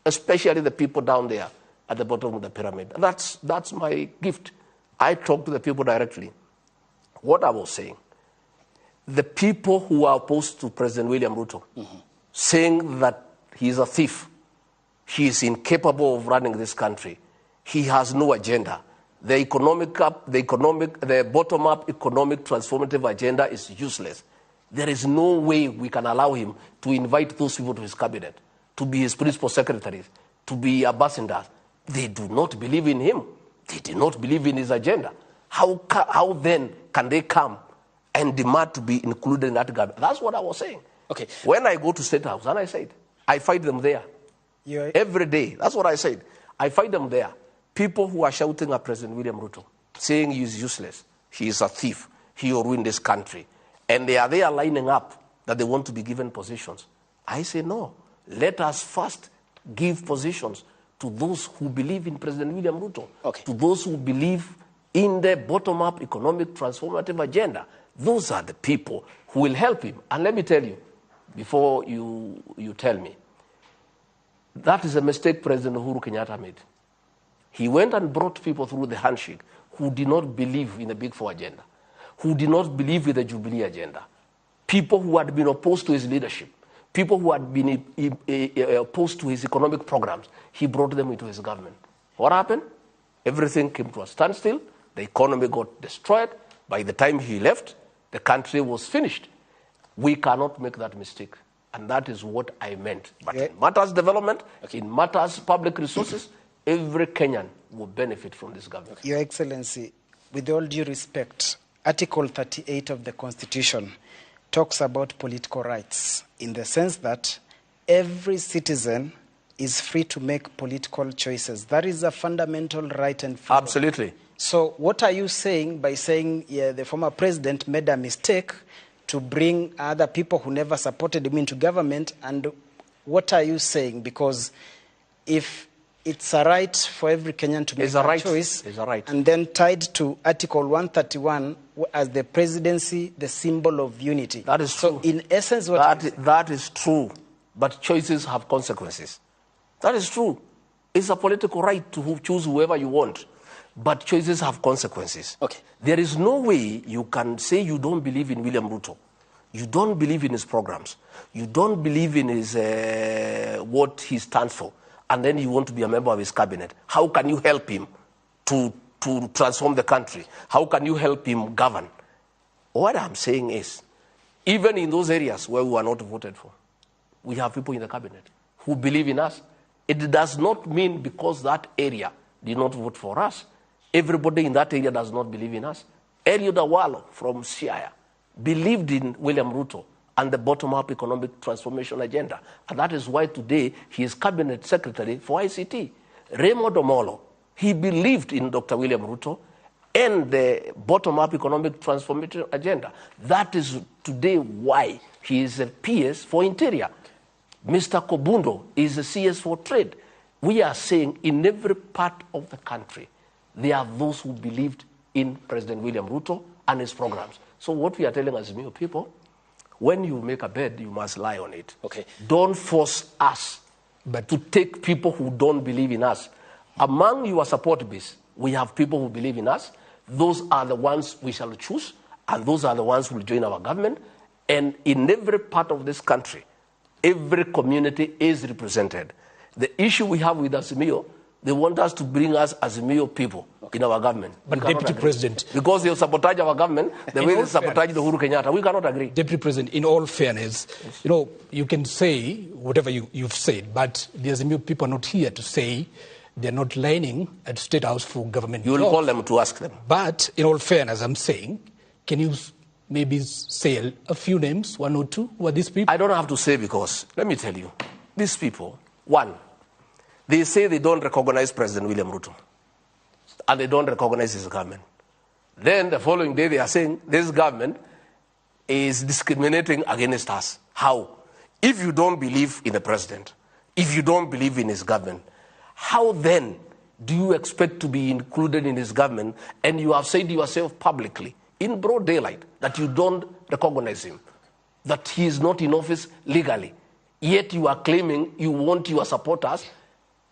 especially the people down there at the bottom of the pyramid. That's my gift. I talk to the people directly. What I was saying, the people who are opposed to President William Ruto, saying that he is a thief, he is incapable of running this country, he has no agenda. The bottom-up economic transformative agenda is useless. There is no way we can allow him to invite those people to his cabinet, to be his principal secretaries, to be ambassadors. They do not believe in him. They do not believe in his agenda. How then can they come and demand to be included in that government? That's what I was saying. Okay. When I go to State House, and I said, I fight them there. Every day. That's what I said. I fight them there. People who are shouting at President William Ruto, saying he is useless, he is a thief, he will ruin this country. And they are there lining up that they want to be given positions. I say, no, let us first give positions to those who believe in President William Ruto, to those who believe in the bottom-up economic transformative agenda. Those are the people who will help him. And let me tell you, before you tell me, that is a mistake President Uhuru Kenyatta made. He went and brought people through the handshake who did not believe in the Big Four agenda, who did not believe in the Jubilee agenda, people who had been opposed to his leadership, people who had been opposed to his economic programs. He brought them into his government. What happened? Everything came to a standstill. The economy got destroyed. By the time he left, the country was finished. We cannot make that mistake. And that is what I meant. But in matters development, in matters public resources, every Kenyan will benefit from this government. Your Excellency, with all due respect, Article 38 of the Constitution talks about political rights in the sense that every citizen is free to make political choices. That is a fundamental right and freedom. Absolutely. So what are you saying by saying the former president made a mistake to bring other people who never supported him into government? And what are you saying? Because if it's a right for every Kenyan to make a choice, and then tied to Article 131 as the presidency, the symbol of unity. That is true. So in essence, that is true, but choices have consequences. That is true. It's a political right to choose whoever you want, but choices have consequences. Okay. There is no way you can say you don't believe in William Ruto. You don't believe in his programs. You don't believe in his what he stands for, and then you want to be a member of his cabinet. How can you help him to transform the country? How can you help him govern? What I'm saying is, even in those areas where we are not voted for, we have people in the cabinet who believe in us. It does not mean because that area did not vote for us, everybody in that area does not believe in us. Eliud Awalo from Siaya believed in William Ruto and the bottom-up economic transformation agenda. And that is why today he is cabinet secretary for ICT. Raymond Omolo, he believed in Dr. William Ruto and the bottom-up economic transformation agenda. That is today why he is a PS for Interior. Mr. Kobundo is a CS for Trade. We are saying in every part of the country, there are those who believed in President William Ruto and his programs. So what we are telling Azimio people, when you make a bed, you must lie on it. Okay. Don't force us to take people who don't believe in us. Among your support base, we have people who believe in us. Those are the ones we shall choose, and those are the ones who will join our government. And in every part of this country, every community is represented. The issue we have with Azimio, they want us to bring us Azimio people in our government. But Deputy President... Because they sabotage our government, the way they sabotage the Uhuru Kenyatta, we cannot agree. Deputy President, in all fairness, you can say whatever you've said, but the Azimio people are not here to say they're not lining at State House for government You will jobs. call them to ask them. But in all fairness, I'm saying, can you maybe say a few names, one or two? Who are these people? I don't have to say because, let me tell you, these people, one, they say they don't recognize President William Ruto, and they don't recognize his government. Then the following day they are saying this government is discriminating against us. How? If you don't believe in the president, if you don't believe in his government, how then do you expect to be included in his government, and you have said yourself publicly in broad daylight that you don't recognize him, that he is not in office legally, yet you are claiming you want your supporters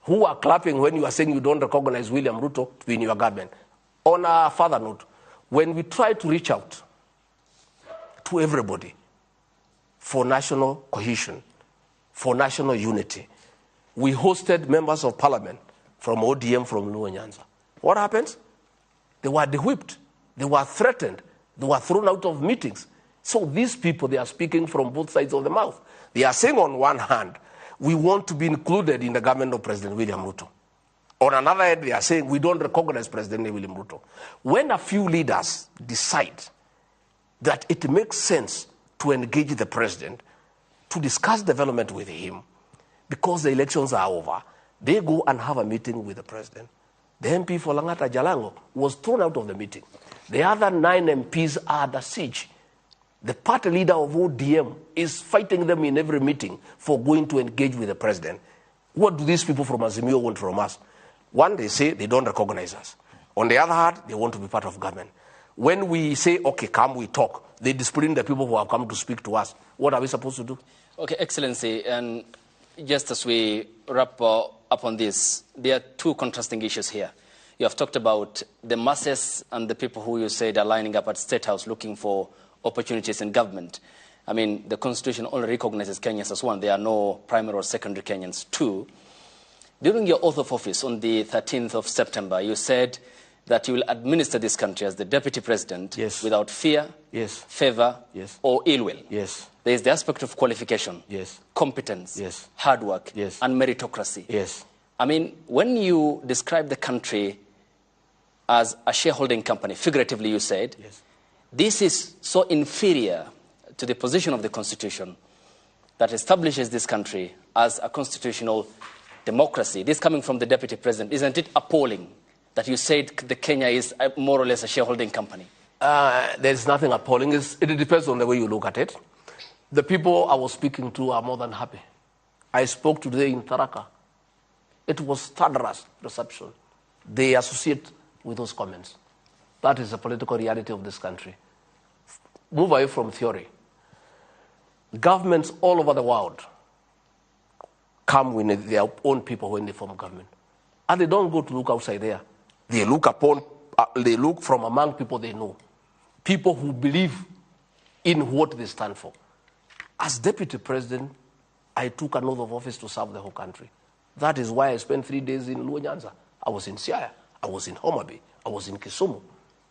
who are clapping when you are saying you don't recognize William Ruto to be in your government. On a further note, when we try to reach out to everybody for national cohesion, for national unity, we hosted members of parliament from ODM, from Luo Nyanza. What happens? They were de-whipped. They were threatened. They were thrown out of meetings. So these people, they are speaking from both sides of the mouth. They are saying on one hand, we want to be included in the government of President William Ruto. On another hand, they are saying we don't recognize President William Ruto. When a few leaders decide that it makes sense to engage the president, to discuss development with him, because the elections are over, they go and have a meeting with the president. The MP for Langata Jalango was thrown out of the meeting. The other 9 MPs are under siege. The party leader of ODM is fighting them in every meeting for going to engage with the president. What do these people from Azimio want from us? One, they say they don't recognize us. On the other hand, they want to be part of government. When we say, okay, come, we talk, they discipline the people who have come to speak to us. What are we supposed to do? Okay, Excellency, and just as we wrap up on this, there are two contrasting issues here. You have talked about the masses and the people who you said are lining up at State House looking for opportunities in government. I mean, the Constitution only recognizes Kenyans as one. There are no primary or secondary Kenyans. Two, during your oath of office on the 13th of September, you said that you will administer this country as the deputy president without fear, favor, or ill will. There is the aspect of qualification, competence, hard work, and meritocracy. I mean, when you describe the country as a shareholding company, figuratively you said, this is so inferior to the position of the Constitution that establishes this country as a constitutional democracy. This coming from the deputy president, isn't it appalling that you said the Kenya is more or less a shareholding company? There's nothing appalling. It depends on the way you look at it. The people I was speaking to are more than happy. I spoke today in Tharaka. It was thunderous reception. They associate with those comments. That is the political reality of this country. Move away from theory. Governments all over the world come with their own people when they form government. And they don't go to look outside there. They look from among people they know. People who believe in what they stand for. As deputy president, I took an oath of office to serve the whole country. That is why I spent 3 days in Luo Nyanza. I was in Siaya. I was in Homa Bay. I was in Kisumu.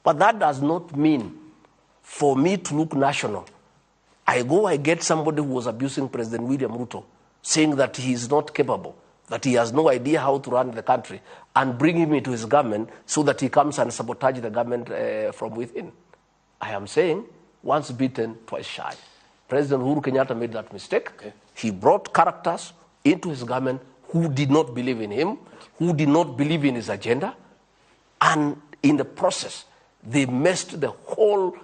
But that does not mean for me to look national. I get somebody who was abusing President William Ruto, saying that he is not capable, that he has no idea how to run the country, and bring him into his government so that he comes and sabotage the government from within. I am saying, once bitten, twice shy. President Uhuru Kenyatta made that mistake. He brought characters into his government who did not believe in him, who did not believe in his agenda, and in the process, they messed the whole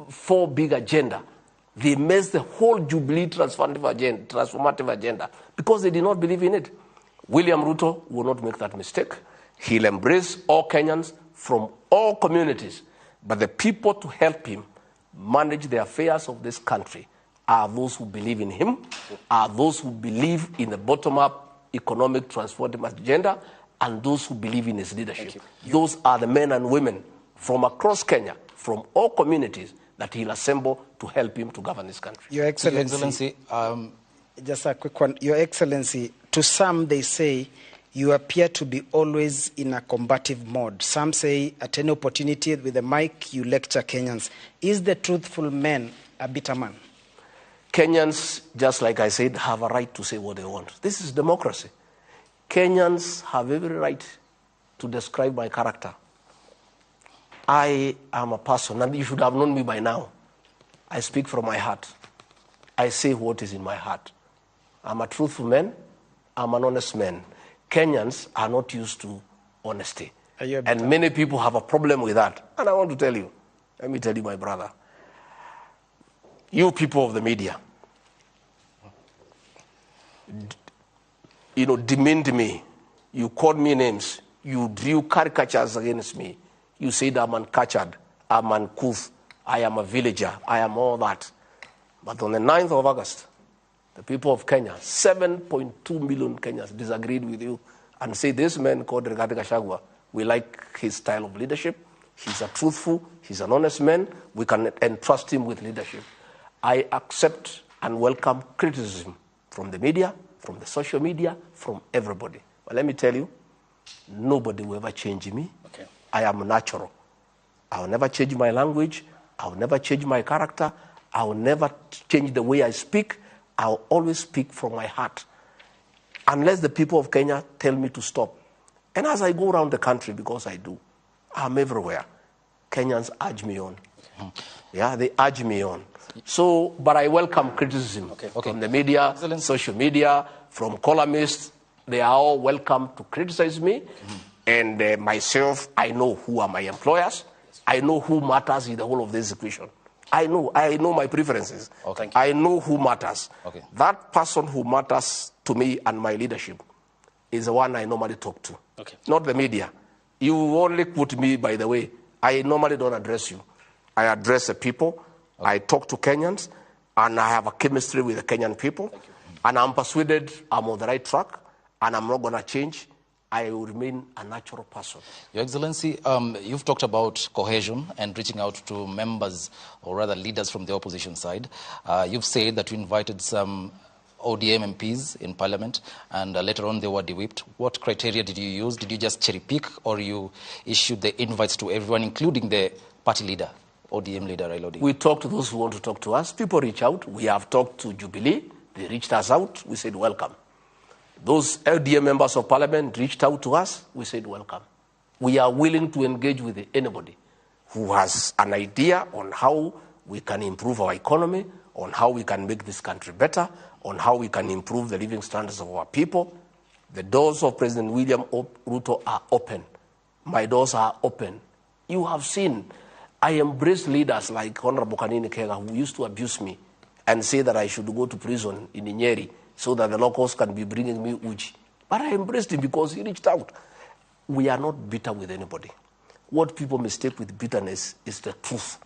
4 big agenda. They messed the whole Jubilee transformative agenda because they did not believe in it. William Ruto will not make that mistake. He'll embrace all Kenyans from all communities, but the people to help him manage the affairs of this country are those who believe in him, are those who believe in the bottom-up economic transformative agenda, and those who believe in his leadership. Those are the men and women from across Kenya, from all communities, that he'll assemble to help him to govern this country. Your Excellency, just a quick one. Your Excellency, to some they say you appear to be always in a combative mode. Some say at any opportunity with the mic you lecture Kenyans. Is the truthful man a bitter man? Kenyans, just like I said, have a right to say what they want. This is democracy. Kenyans have every right to describe my character. I am a person, and you should have known me by now. I speak from my heart. I say what is in my heart. I'm a truthful man. I'm an honest man. Kenyans are not used to honesty. And many people have a problem with that. And I want to tell you, let me tell you, my brother, you people of the media, demeaned me. You called me names. You drew caricatures against me. You said I'm uncatchered, I'm uncouth, I am a villager, I am all that. But on the 9th of August, the people of Kenya, 7.2 million Kenyans disagreed with you and say, this man called Gachagua, we like his style of leadership. He's a truthful, he's an honest man. We can entrust him with leadership. I accept and welcome criticism from the media, from the social media, from everybody. But let me tell you, nobody will ever change me. Okay. I am natural. I will never change my language. I will never change my character. I will never change the way I speak. I will always speak from my heart. Unless the people of Kenya tell me to stop. And as I go around the country, because I do, I'm everywhere. Kenyans urge me on. Yeah, they urge me on. So, but I welcome criticism from the media, Excellent. social media, from columnists. They are all welcome to criticize me. And myself, I know who are my employers. I know who matters in the whole of this equation. I know my preferences. Oh, thank you. I know who matters. Okay. That person who matters to me and my leadership is the one I normally talk to. Okay. Not the media. You only quote me, by the way. I normally don't address you. I address the people. Okay. I talk to Kenyans, and I have a chemistry with the Kenyan people. And I'm persuaded I'm on the right track, and I'm not going to change. I will remain a natural person. Your Excellency, you've talked about cohesion and reaching out to members, or rather leaders from the opposition side. You've said that you invited some ODM MPs in Parliament, and later on they were de-whipped. What criteria did you use? Did you just cherry-pick, or you issued the invites to everyone, including the party leader, ODM leader, Raila Odinga? We talk to those who want to talk to us. People reach out. We have talked to Jubilee. They reached us out. We said, welcome. Those LDM members of Parliament reached out to us. We said, welcome. We are willing to engage with anybody who has an idea on how we can improve our economy, on how we can make this country better, on how we can improve the living standards of our people. The doors of President William Ruto are open. My doors are open. You have seen, I embrace leaders like Honorable Kanini Kega, who used to abuse me and say that I should go to prison in Nyeri so that the locals can be bringing me uji. But I embraced him because he reached out. We are not bitter with anybody. What people mistake with bitterness is the truth.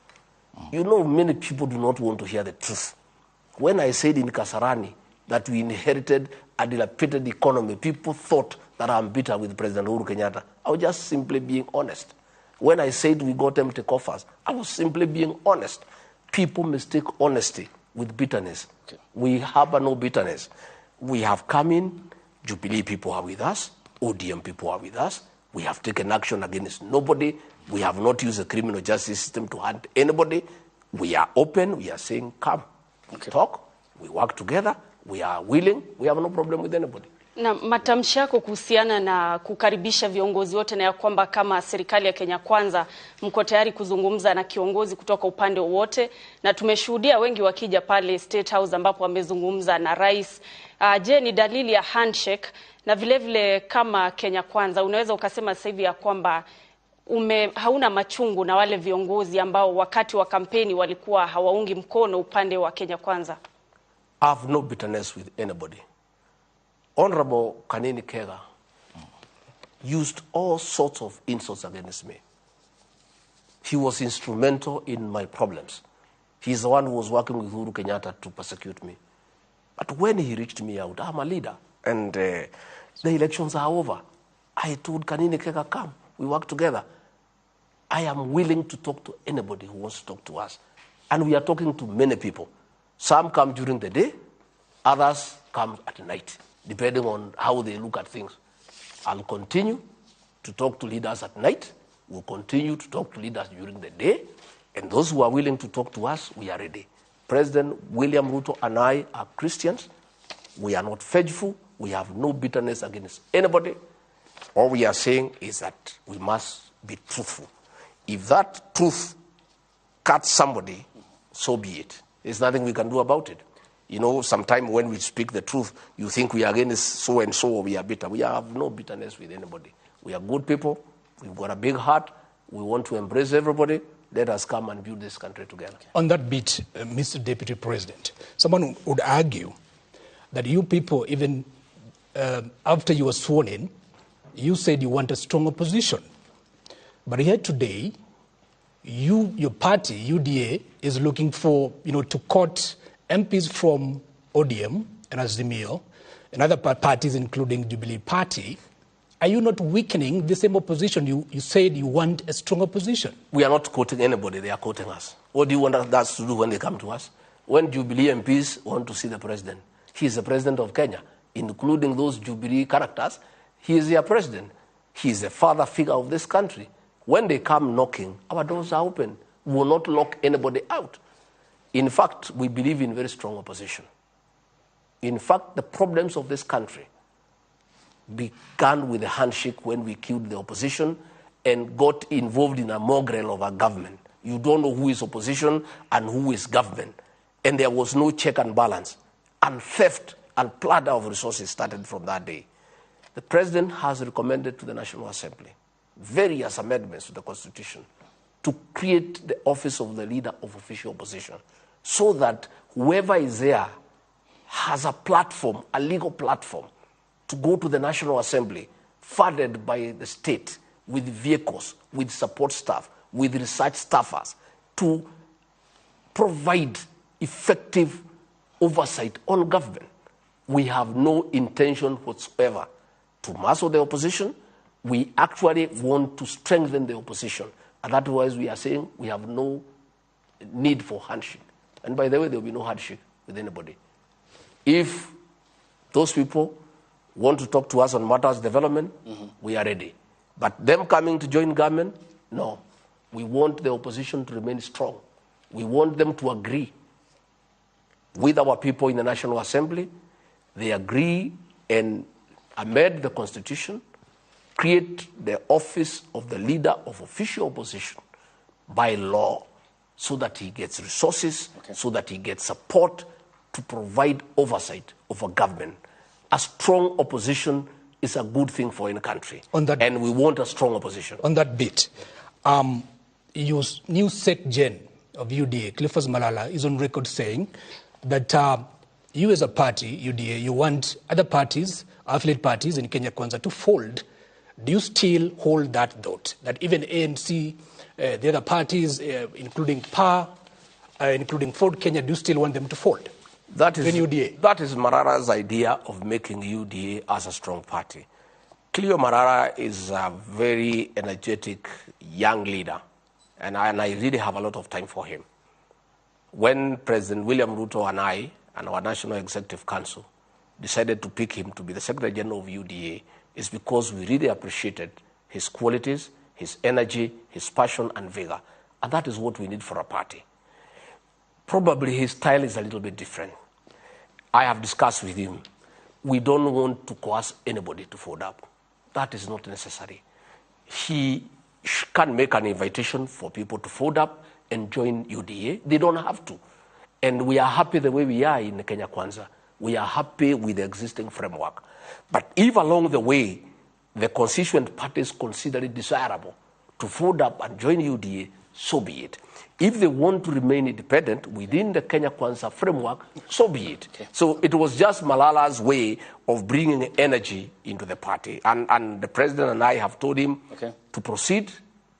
You know, many people do not want to hear the truth. When I said in Kasarani that we inherited a dilapidated economy, people thought that I'm bitter with President Uhuru Kenyatta. I was just simply being honest. When I said we got empty coffers, I was simply being honest. People mistake honesty with bitterness. Okay. We harbor no bitterness. We have come in, Jubilee people are with us, ODM people are with us. We have taken action against nobody. We have not used the criminal justice system to hunt anybody. We are open. We are saying, come, we talk, we work together, we are willing, we have no problem with anybody. Na matamshi yako kuhusiana na kukaribisha viongozi wote, na ya kwamba kama serikali ya Kenya Kwanza mko tayari kuzungumza na kiongozi kutoka upande wote, na tumeshuhudia wengi wakija pale State House ambapo wamezungumza na rais. Je, ni dalili ya handshake? Na vile vile kama Kenya Kwanza unaweza ukasema sasa hivi ya kwamba hauna machungu na wale viongozi ambao wakati wa kampeni walikuwa hawaungi mkono upande wa Kenya Kwanza? I have no bitterness with anybody. Honorable Kanini Kega used all sorts of insults against me. He was instrumental in my problems. He's the one who was working with Uhuru Kenyatta to persecute me. But when he reached me out, I'm a leader, and the elections are over. I told Kanini Kega, come, we work together. I am willing to talk to anybody who wants to talk to us. And we are talking to many people. Some come during the day, others come at night, depending on how they look at things. I'll continue to talk to leaders at night. We'll continue to talk to leaders during the day. And those who are willing to talk to us, we are ready. President William Ruto and I are Christians. We are not vengeful. We have no bitterness against anybody. All we are saying is that we must be truthful. If that truth cuts somebody, so be it. There's nothing we can do about it. You know, sometimes when we speak the truth, you think we are against so-and-so or we are bitter. We have no bitterness with anybody. We are good people. We've got a big heart. We want to embrace everybody. Let us come and build this country together. On that bit, Mr. Deputy President, someone would argue that you people, even after you were sworn in, you said you want a strong opposition. But here today, your party, UDA, is looking for, to cut MPs from ODM and Azimio and other parties, including Jubilee Party, are you not weakening the same opposition? You said you want a strong opposition. We are not quoting anybody, they are quoting us. What do you want us to do when they come to us? When Jubilee MPs want to see the president, he is the president of Kenya, including those Jubilee characters, he is their president. He is the father figure of this country. When they come knocking, our doors are open. We will not lock anybody out. In fact, we believe in very strong opposition. In fact, the problems of this country began with a handshake when we killed the opposition and got involved in a mongrel of a government. You don't know who is opposition and who is government. And there was no check and balance. And theft and plunder of resources started from that day. The president has recommended to the National Assembly various amendments to the Constitution to create the office of the leader of official opposition so that whoever is there has a platform, a legal platform, to go to the National Assembly funded by the state with vehicles, with support staff, with research staffers to provide effective oversight on government. We have no intention whatsoever to muscle the opposition. We actually want to strengthen the opposition. And that's why we are saying we have no need for handshake. And by the way, there will be no handshake with anybody. If those people want to talk to us on matters development, we are ready. But them coming to join government, no. We want the opposition to remain strong. We want them to agree with our people in the National Assembly. They agree and amend the Constitution, create the office of the leader of official opposition by law so that he gets resources, so that he gets support to provide oversight of a government. A strong opposition is a good thing for any country. And we want a strong opposition. On that bit, your new Sec-Gen of UDA, Clifford Malala, is on record saying that you as a party, UDA, you want other parties, affiliate parties in Kenya Kwanza to fold. Do you still hold that thought? That even ANC, the other parties, including PA, including Ford Kenya, do you still want them to fold? That is Malala's idea of making UDA as a strong party. Cleo Malala is a very energetic young leader, and I really have a lot of time for him. When President William Ruto and I and our National Executive Council decided to pick him to be the Secretary General of UDA, is because we really appreciated his qualities, his energy, his passion and vigor. And that is what we need for a party. Probably his style is a little bit different. I have discussed with him. We don't want to coerce anybody to fold up. That is not necessary. He can make an invitation for people to fold up and join UDA. They don't have to. And we are happy the way we are in Kenya Kwanza. We are happy with the existing framework. But if along the way, the constituent parties consider it desirable to fold up and join UDA, so be it. If they want to remain independent within the Kenya Kwanza framework, so be it. Okay. So it was just Malala's way of bringing energy into the party. And the president and I have told him to proceed,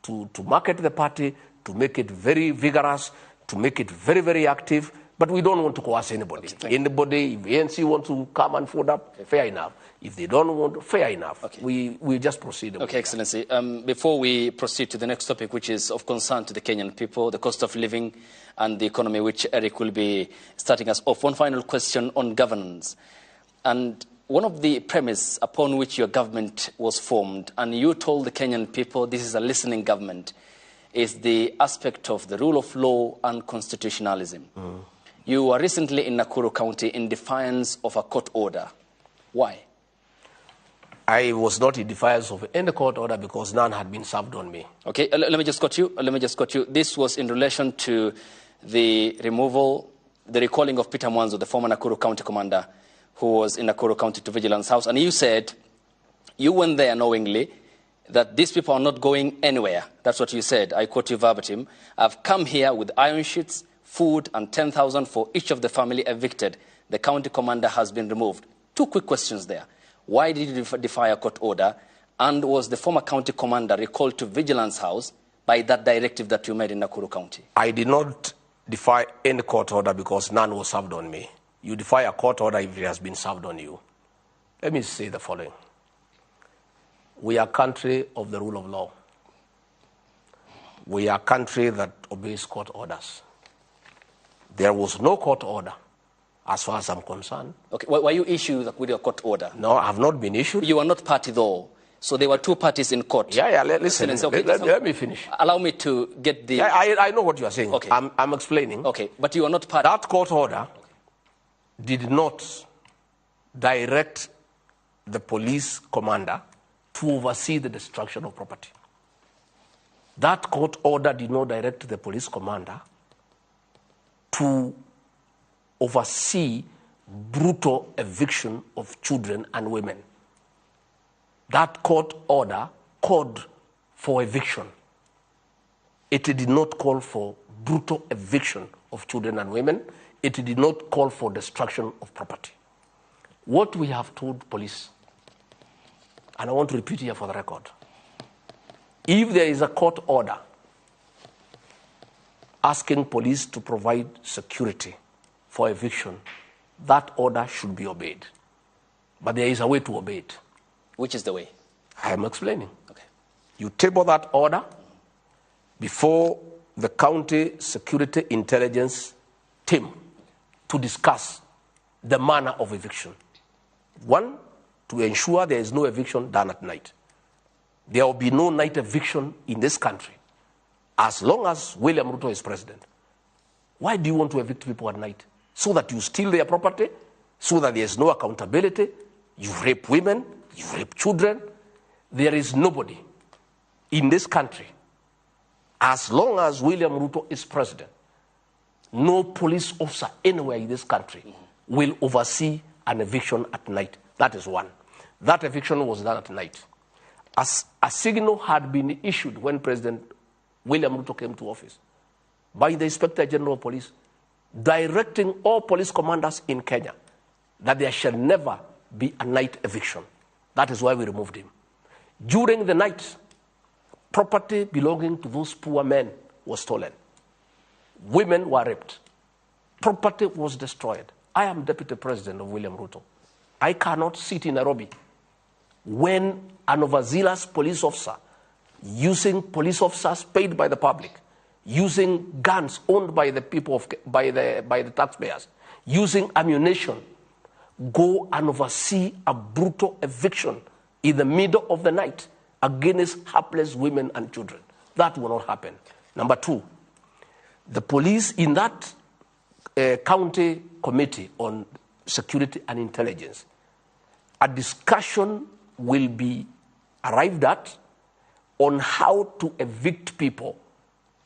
to market the party, to make it very vigorous, to make it very, very active. But we don't want to coerce anybody. Anybody, if ANC want to come and fold up, fair enough. If they don't want, fair enough. We just proceed. Okay, Excellency. Before we proceed to the next topic, which is of concern to the Kenyan people, the cost of living and the economy, which Eric will be starting us off. One final question on governance. And one of the premise upon which your government was formed, and you told the Kenyan people this is a listening government, is the aspect of the rule of law and constitutionalism. You were recently in Nakuru County in defiance of a court order. Why? I was not in defiance of any court order because none had been served on me. Okay, let me just cut you. This was in relation to the recalling of Peter Mwanzo, the former Nakuru County commander, who was in Nakuru County to Vigilance House. And you said you went there knowingly that these people are not going anywhere. That's what you said. I quote you verbatim. I've come here with iron sheets, food, and 10,000 for each of the family evicted. The county commander has been removed. Two quick questions there. Why did you defy a court order? And was the former county commander recalled to Vigilance House by that directive that you made in Nakuru County? I did not defy any court order because none was served on me. You defy a court order if it has been served on you. Let me say the following. We are a country of the rule of law. We are a country that obeys court orders. There was no court order, as far as I'm concerned. Okay, were you issued with a court order? No, I have not been issued. You were not party, though. So there were two parties in court. Yeah, listen. Okay, let me finish. Allow me to get the... Yeah, I know what you are saying. Okay. I'm explaining. Okay, but you are not party. That court order did not direct the police commander to oversee the destruction of property. That court order did not direct the police commander to oversee brutal eviction of children and women. That court order called for eviction. It did not call for brutal eviction of children and women. It did not call for destruction of property. What we have told police, and I want to repeat here for the record, if there is a court order asking police to provide security for eviction, that order should be obeyed. But there is a way to obey it. Which is the way? I am explaining. Okay. You table that order before the county security intelligence team to discuss the manner of eviction. One, to ensure there is no eviction done at night. There will be no night eviction in this country as long as William Ruto is president. Why do you want to evict people at night? So that you steal their property, so that there is no accountability, you rape women, you rape children. There is nobody in this country, as long as William Ruto is president, no police officer anywhere in this country will oversee an eviction at night. That is one. That eviction was done at night. As a signal had been issued when President William Ruto came to office by the Inspector General of Police, directing all police commanders in Kenya that there shall never be a night eviction. That is why we removed him. During the night, property belonging to those poor men was stolen. Women were raped. Property was destroyed. I am Deputy President of William Ruto. I cannot sit in Nairobi when an overzealous police officer, using police officers paid by the public, using guns owned by the people by the taxpayers, using ammunition, go and oversee a brutal eviction in the middle of the night against helpless women and children. That will not happen. Number two, the police in that county committee on security and intelligence, a discussion will be arrived at on how to evict people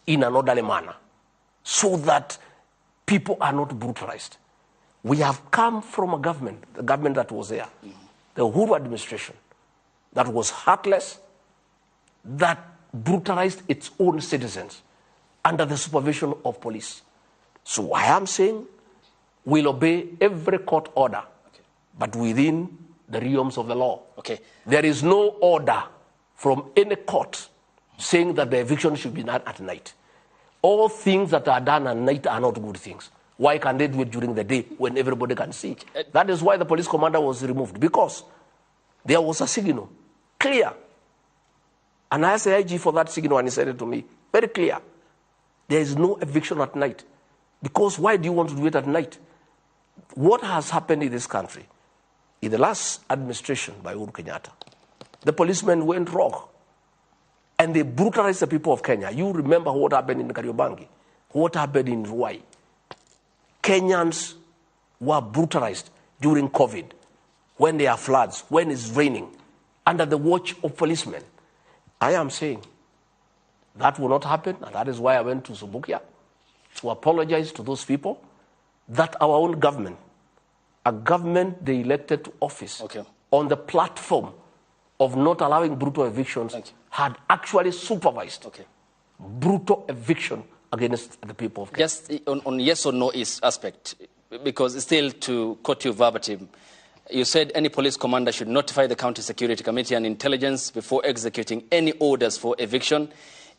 in an orderly manner so that people are not brutalized. We have come from a government, the government that was there, the Uhuru administration, that was heartless, that brutalized its own citizens under the supervision of police. So I am saying we'll obey every court order, but within the realms of the law. Okay. There is no order from any court saying that the eviction should be done at night. All things that are done at night are not good things. Why can't they do it during the day when everybody can see? That is why the police commander was removed, because there was a signal, clear. And I asked the IG for that signal, and he said it to me, very clear. There is no eviction at night. Because why do you want to do it at night? What has happened in this country? In the last administration by Uhuru Kenyatta, the policemen went rogue. And they brutalized the people of Kenya. You remember what happened in Kariobangi, what happened in Ruai. Kenyans were brutalized during COVID, when there are floods, when it's raining, under the watch of policemen. I am saying that will not happen, and that is why I went to Subukia to apologize to those people that our own government, a government they elected to office on the platform of not allowing brutal evictions, had actually supervised brutal eviction against the people of Kenya. Just on yes or no aspect, because still to quote you verbatim, you said any police commander should notify the County Security Committee and Intelligence before executing any orders for eviction.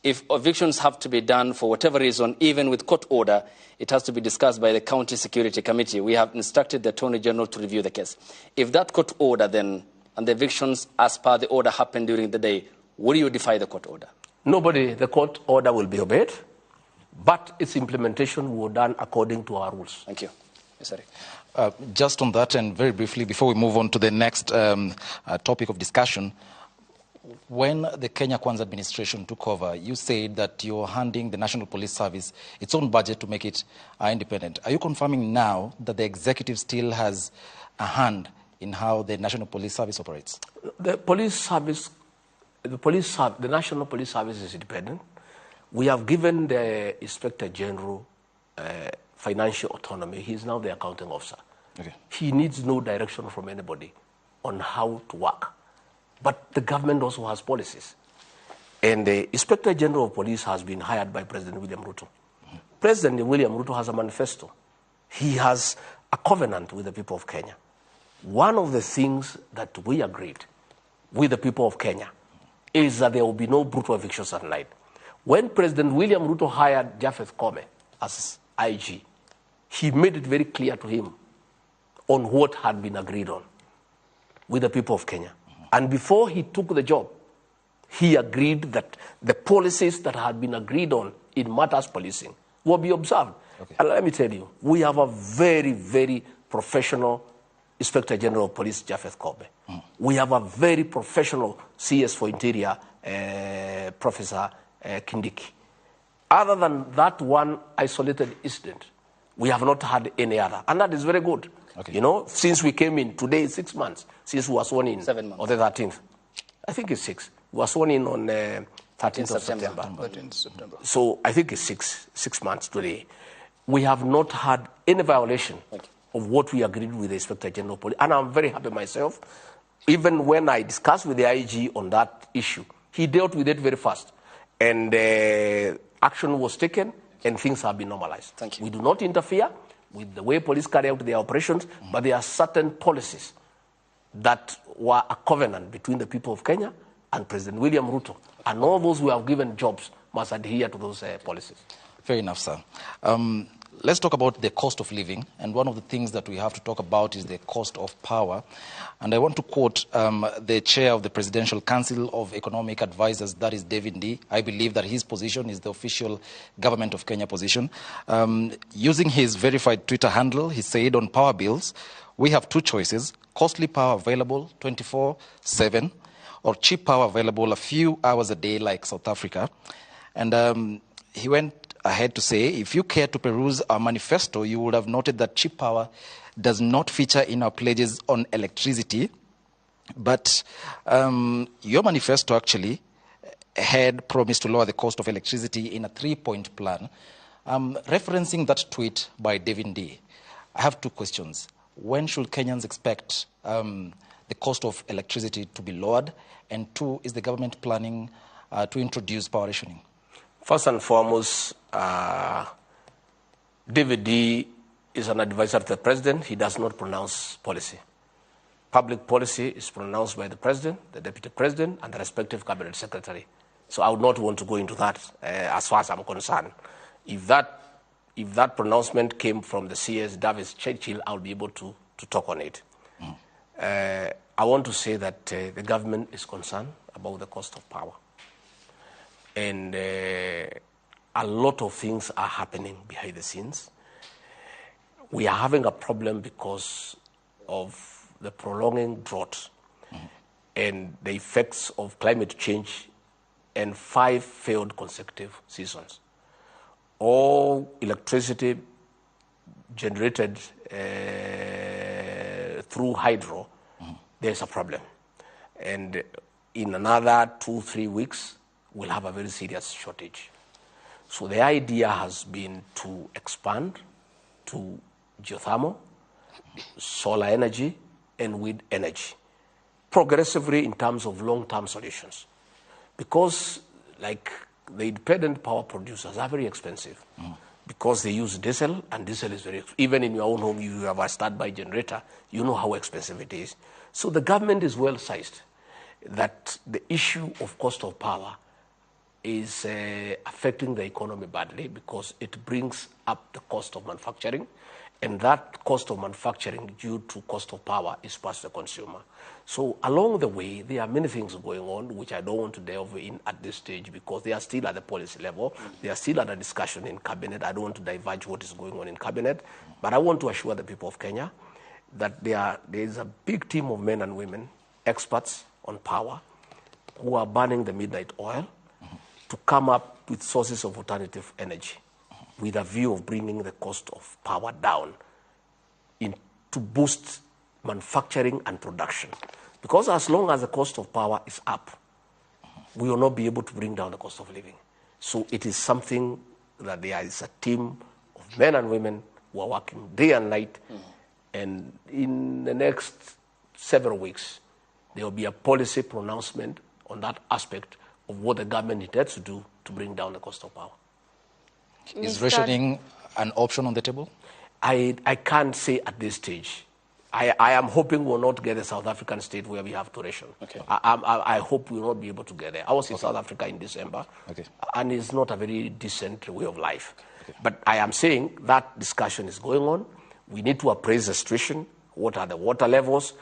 If evictions have to be done for whatever reason, even with court order, it has to be discussed by the County Security Committee. We have instructed the Attorney General to review the case. If that court order then and the evictions as per the order happened during the day, will you defy the court order? Nobody, the court order will be obeyed, but its implementation will be done according to our rules. Thank you. Yes, sorry. Just on that, and very briefly, before we move on to the next topic of discussion, when the Kenya Kwanza administration took over, you said that you're handing the National Police Service its own budget to make it independent. Are you confirming now that the executive still has a hand in how the National Police Service operates? The police service, the National Police Service is independent. We have given the Inspector General financial autonomy. He is now the accounting officer. Okay. He needs no direction from anybody on how to work. But the government also has policies. And the Inspector General of Police has been hired by President William Ruto. Mm-hmm. President William Ruto has a manifesto. He has a covenant with the people of Kenya. One of the things that we agreed with the people of Kenya is that there will be no brutal evictions at night. When President William Ruto hired Japheth Koome as IG, he made it very clear to him on what had been agreed on with the people of Kenya. And before he took the job, he agreed that the policies that had been agreed on in matters policing will be observed. Okay. And let me tell you, we have a very, very professional Inspector General of Police, Japheth Koome. We have a very professional CS for Interior, Professor Kindiki. Other than that one isolated incident, we have not had any other. And that is very good. Okay. You know, since we came in, today is 6 months, since we were sworn in. 7 months. On the 13th. I think it's 6. We were sworn in on 13th of September. 13th September. So I think it's 6 months today. We have not had any violation of what we agreed with the Inspector General of Police. And I'm very happy myself. Even when I discussed with the IG on that issue, he dealt with it very fast. And action was taken, and things have been normalized. Thank you. We do not interfere with the way police carry out their operations, but there are certain policies that were a covenant between the people of Kenya and President William Ruto. And all those who have given jobs must adhere to those policies. Fair enough, sir. Let's talk about the cost of living. And one of the things that we have to talk about is the cost of power. And I want to quote the chair of the Presidential Council of Economic Advisors, that is David D. I believe that his position is the official Government of Kenya position. Using his verified Twitter handle, he said on power bills, we have two choices: costly power available 24/7 or cheap power available a few hours a day like South Africa. And he went ahead to say, if you care to peruse our manifesto, you would have noted that cheap power does not feature in our pledges on electricity. But your manifesto actually had promised to lower the cost of electricity in a 3-point plan. Referencing that tweet by David D., I have two questions. When should Kenyans expect the cost of electricity to be lowered? And two, is the government planning to introduce power rationing? First and foremost, David D. is an advisor to the president. He does not pronounce policy. Public policy is pronounced by the president, the deputy president, and the respective cabinet secretary. So I would not want to go into that as far as I'm concerned. If that pronouncement came from the CS Davis Churchill, I'll be able to talk on it. I want to say that the government is concerned about the cost of power. And a lot of things are happening behind the scenes. We are having a problem because of the prolonging drought and the effects of climate change and 5 failed consecutive seasons. All electricity generated through hydro, there's a problem. And in another 2-3 weeks, we'll have a very serious shortage. So the idea has been to expand to geothermal, solar energy, and wind energy, progressively in terms of long-term solutions. Because like the independent power producers are very expensive because they use diesel, and diesel is very expensive. Even in your own home, you have a standby generator, you know how expensive it is. So the government is well-sized that the issue of cost of power is affecting the economy badly because it brings up the cost of manufacturing And that cost of manufacturing due to cost of power is passed to the consumer. So along the way, there are many things going on, which I don't want to delve in at this stage because they are still at the policy level. They are still at a discussion in cabinet. I don't want to diverge what is going on in cabinet. But I want to assure the people of Kenya that there is a big team of men and women, experts on power, who are burning the midnight oil to come up with sources of alternative energy with a view of bringing the cost of power down to boost manufacturing and production. Because as long as the cost of power is up, we will not be able to bring down the cost of living. So it is something that there is a team of men and women who are working day and night. And in the next several weeks, there will be a policy pronouncement on that aspect of what the government intends to do to bring down the cost of power. Is rationing an option on the table? I can't say at this stage. I am hoping we'll not get a South African state where we have to ration. Okay. I hope we'll not be able to get there. I was in South Africa in December, and it's not a very decent way of life. But I am saying that discussion is going on. We need to appraise the situation. What are the water levels?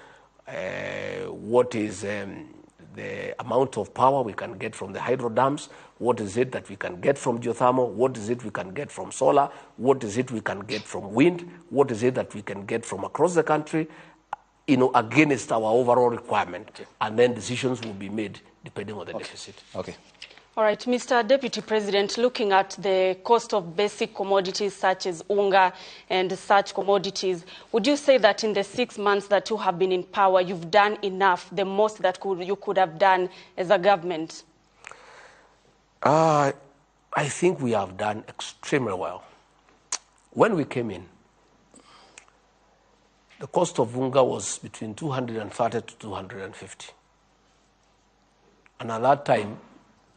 What is the amount of power we can get from the hydro dams? What is it that we can get from geothermal? What is it we can get from solar? What is it we can get from wind? What is it that we can get from across the country, against our overall requirement? And then decisions will be made depending on the deficit. Okay. All right, Mr. Deputy President, looking at the cost of basic commodities such as unga and such commodities, would you say that in the 6 months that you have been in power, you've done enough, the most that you could have done as a government? I think we have done extremely well. When we came in, the cost of unga was between 230 to 250. And at that time,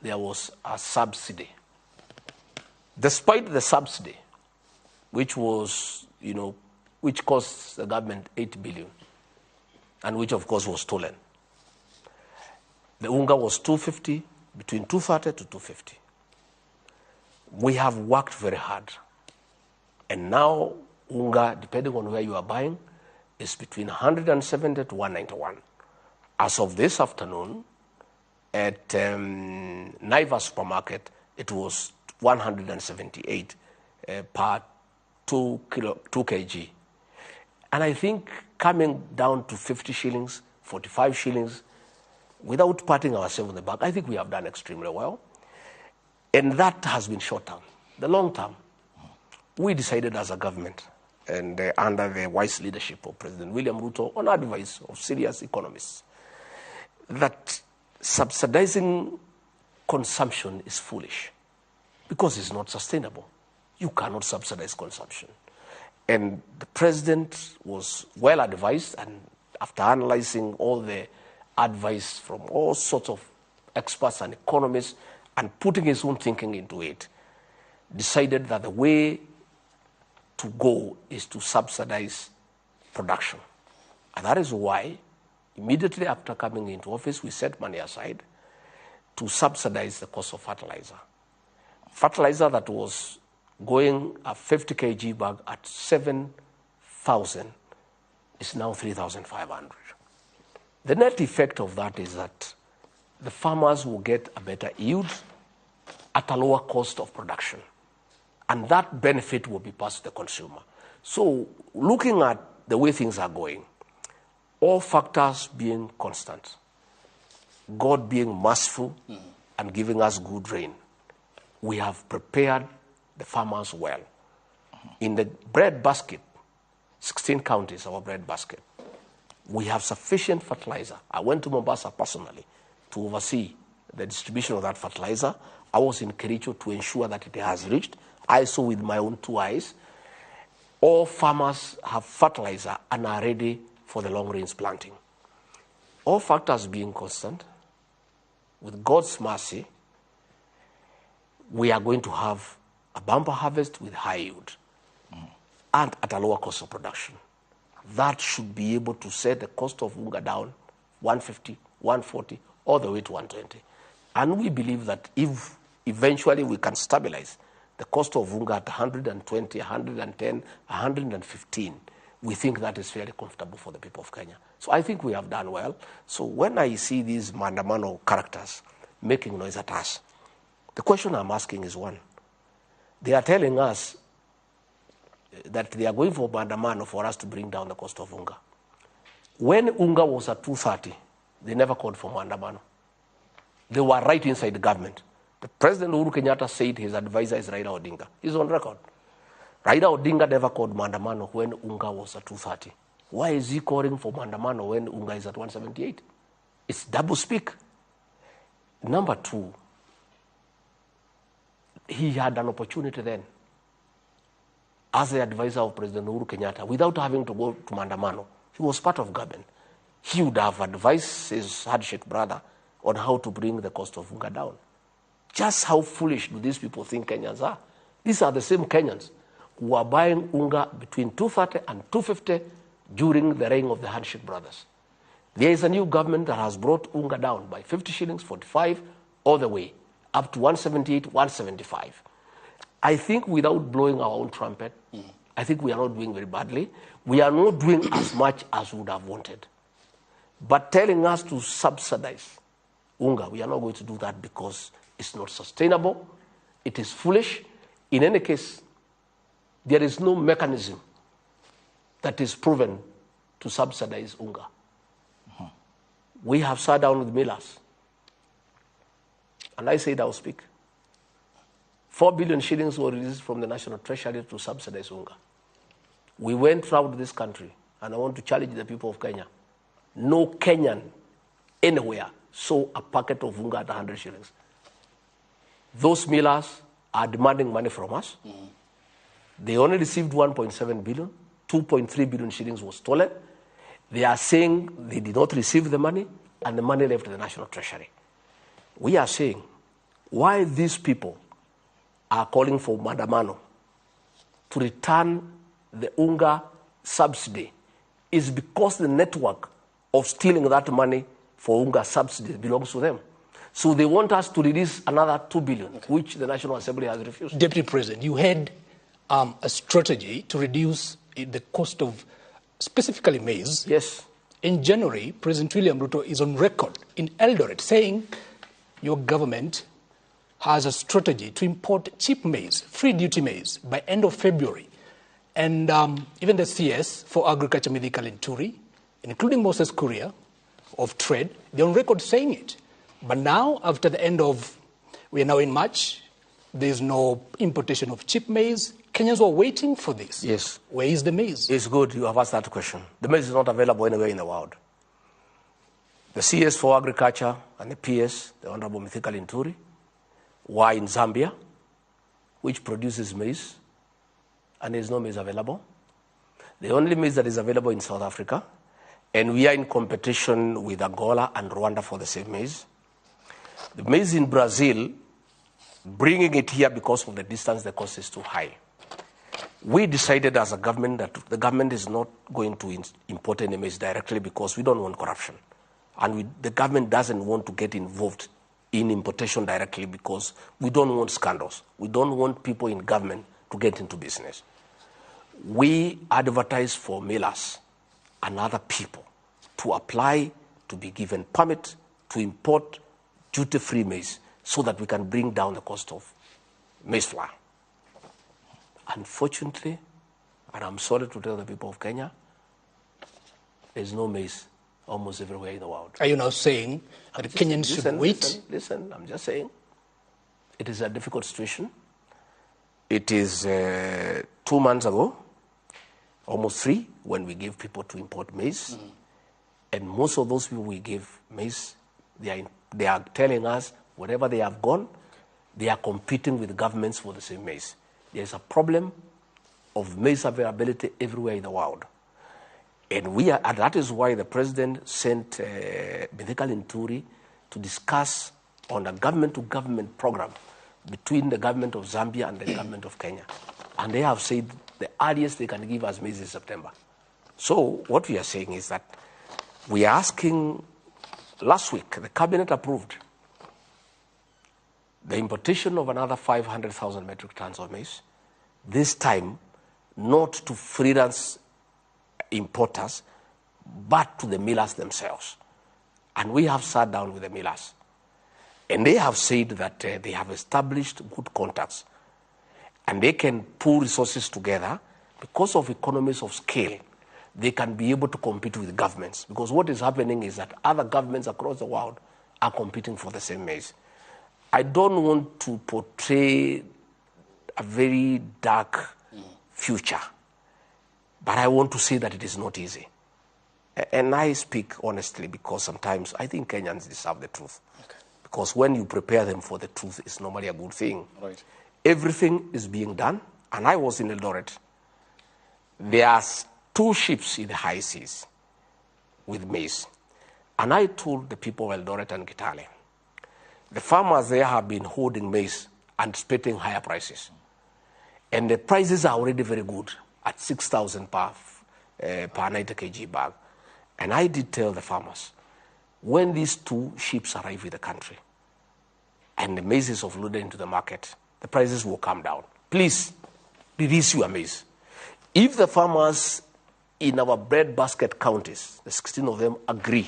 there was a subsidy. Despite the subsidy, which was, which cost the government 8 billion, and which of course was stolen, the unga was 250, between 230 to 250. We have worked very hard. And now unga, depending on where you are buying, is between 170 to 191. As of this afternoon, at Naivas supermarket, it was 178 per 2 kg. And I think coming down to 50 shillings, 45 shillings, without patting ourselves on the back, I think we have done extremely well. And that has been short term. The long term, we decided as a government, and under the wise leadership of President William Ruto, on advice of serious economists, that subsidizing consumption is foolish because it's not sustainable. You cannot subsidize consumption. And the president was well advised, and after analyzing all the advice from all sorts of experts and economists and putting his own thinking into it, decided that the way to go is to subsidize production. And that is why, immediately after coming into office, we set money aside to subsidize the cost of fertilizer. Fertilizer that was going a 50 kg bag at 7,000 is now 3,500. The net effect of that is that the farmers will get a better yield at a lower cost of production. And that benefit will be passed to the consumer. So looking at the way things are going, all factors being constant, God being merciful and giving us good rain, we have prepared the farmers well. In the bread basket, 16 counties, our bread basket, we have sufficient fertilizer. I went to Mombasa personally to oversee the distribution of that fertilizer. I was in Kericho to ensure that it has reached. I saw with my own 2 eyes. All farmers have fertilizer and are ready for the long-range planting. All factors being constant, with God's mercy, we are going to have a bumper harvest with high yield and at a lower cost of production. That should be able to set the cost of unga down 150, 140, all the way to 120. And we believe that if eventually we can stabilize the cost of unga at 120, 110, 115, we think that is fairly comfortable for the people of Kenya. So I think we have done well. So when I see these maandamano characters making noise at us, the question I'm asking is one. They are telling us that they are going for maandamano for us to bring down the cost of unga. When unga was at 230, they never called for maandamano. They were right inside the government. The President Uhuru Kenyatta said his advisor is Raila Odinga. He's on record. Raila Odinga never called maandamano when unga was at 230. Why is he calling for maandamano when unga is at 178? It's double speak. Number two, he had an opportunity then as the advisor of President Uhuru Kenyatta without having to go to maandamano. He was part of government. He would have advised his handshake brother on how to bring the cost of unga down. Just how foolish do these people think Kenyans are? These are the same Kenyans who are buying unga between 230 and 250 during the reign of the handshake brothers. There is a new government that has brought unga down by 50 shillings, 45, all the way, up to 178, 175. I think without blowing our own trumpet, I think we are not doing very badly. We are not doing as much as we would have wanted. But telling us to subsidize unga, we are not going to do that because it's not sustainable. It is foolish. In any case, there is no mechanism that is proven to subsidize unga. We have sat down with millers. And I said I'll speak. 4 billion shillings were released from the National Treasury to subsidize unga. We went throughout this country, and I want to challenge the people of Kenya. No Kenyan anywhere saw a packet of unga at 100 shillings. Those millers are demanding money from us. They only received 1.7 billion. 2.3 billion shillings was stolen. They are saying they did not receive the money, and the money left the National Treasury. We are saying why these people are calling for maandamano to return the unga subsidy is because the network of stealing that money for unga subsidy belongs to them. So they want us to release another 2 billion, which the National Assembly has refused. Deputy President, you had a strategy to reduce the cost of specifically maize. Yes. In January, President William Ruto is on record in Eldoret saying your government has a strategy to import cheap maize, free duty maize, by end of February. And even the CS for Agriculture, Medical and Turi, including Moses Kuria of Trade, they're on record saying it. But now, after the end of, we are now in March, there's no importation of cheap maize. Kenyans were waiting for this. Yes. Where is the maize? It's good you have asked that question. The maize is not available anywhere in the world. The CS for Agriculture and the PS, the Honorable Mithika Linturi, were in Zambia, which produces maize, and there is no maize available. The only maize that is available in South Africa, and we are in competition with Angola and Rwanda for the same maize. The maize in Brazil, bringing it here because of the distance, the cost is too high. We decided as a government that the government is not going to import any maize directly because we don't want corruption. And the government doesn't want to get involved in importation directly because we don't want scandals. We don't want people in government to get into business. We advertise for millers and other people to apply to be given permit to import duty-free maize so that we can bring down the cost of maize flour. Unfortunately, and I'm sorry to tell the people of Kenya, there's no maize almost everywhere in the world. Are you now saying that Kenyans should wait? Listen, I'm just saying it is a difficult situation. It is 2 months ago, almost 3, when we gave people to import maize. And most of those people we gave maize, they are telling us wherever they have gone, they are competing with governments for the same maize. There's a problem of maize availability everywhere in the world. And that is why the president sent Mithika Linturi to discuss on a government-to-government program between the government of Zambia and the government of Kenya. And they have said the earliest they can give us maize is September. So what we are saying is that we are asking, last week, the cabinet approved the importation of another 500,000 metric tons of maize, this time not to freelance importers, but to the millers themselves. And we have sat down with the millers. And they have said that they have established good contacts. And they can pull resources together. Because of economies of scale, they can be able to compete with governments. Because what is happening is that other governments across the world are competing for the same maize. I don't want to portray a very dark future, but I want to say that it is not easy. And I speak honestly because sometimes I think Kenyans deserve the truth. Okay. Because when you prepare them for the truth, it's normally a good thing. Right. Everything is being done, and I was in Eldoret. There are 2 ships in the high seas with maize. And I told the people of Eldoret and Kitale, the farmers there have been holding maize and expecting higher prices. And the prices are already very good at 6,000 per 90 kg bag. And I did tell the farmers, when these 2 ships arrive in the country and the maize is offloaded into the market, the prices will come down. Please, release your maize. If the farmers in our breadbasket counties, the 16 of them, agree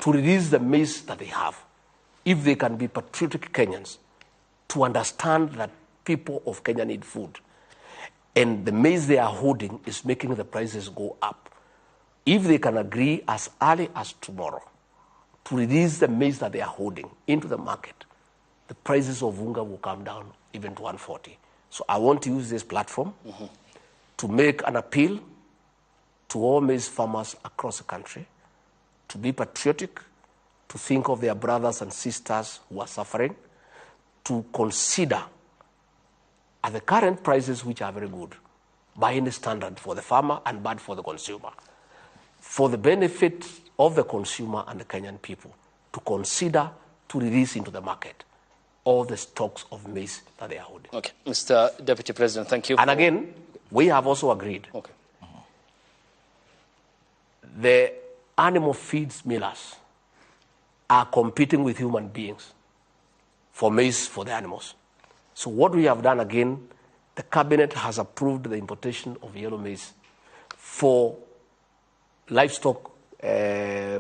to release the maize that they have, if they can be patriotic Kenyans, to understand that people of Kenya need food, and the maize they are holding is making the prices go up, if they can agree as early as tomorrow to release the maize that they are holding into the market, the prices of unga will come down even to 140. So I want to use this platform to make an appeal to all maize farmers across the country to be patriotic, to think of their brothers and sisters who are suffering, to consider at the current prices, which are very good by any standard for the farmer and bad for the consumer, for the benefit of the consumer and the Kenyan people, to consider to release into the market all the stocks of maize that they are holding. Okay, Mr. Deputy President, thank you. And again, we have also agreed. Okay. The animal feeds millers are competing with human beings for maize for the animals. So what we have done again, the cabinet has approved the importation of yellow maize for livestock,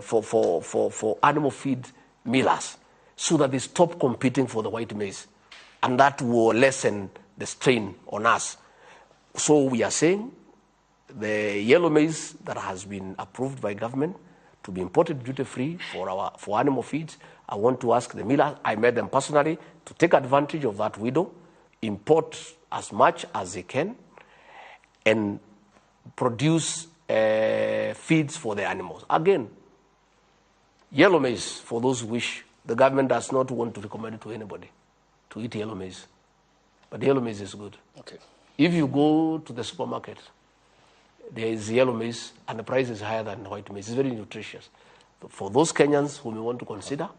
for animal feed millers, so that they stop competing for the white maize, and that will lessen the strain on us. So we are saying the yellow maize that has been approved by government to be imported duty-free for animal feeds, I want to ask the millers, I met them personally, to take advantage of that window, import as much as they can, and produce feeds for the animals. Again, yellow maize, for those who wish, the government does not want to recommend it to anybody to eat yellow maize. But yellow maize is good. Okay. If you go to the supermarket, there is yellow maize, and the price is higher than white maize. It's very nutritious. For those Kenyans who may want to consider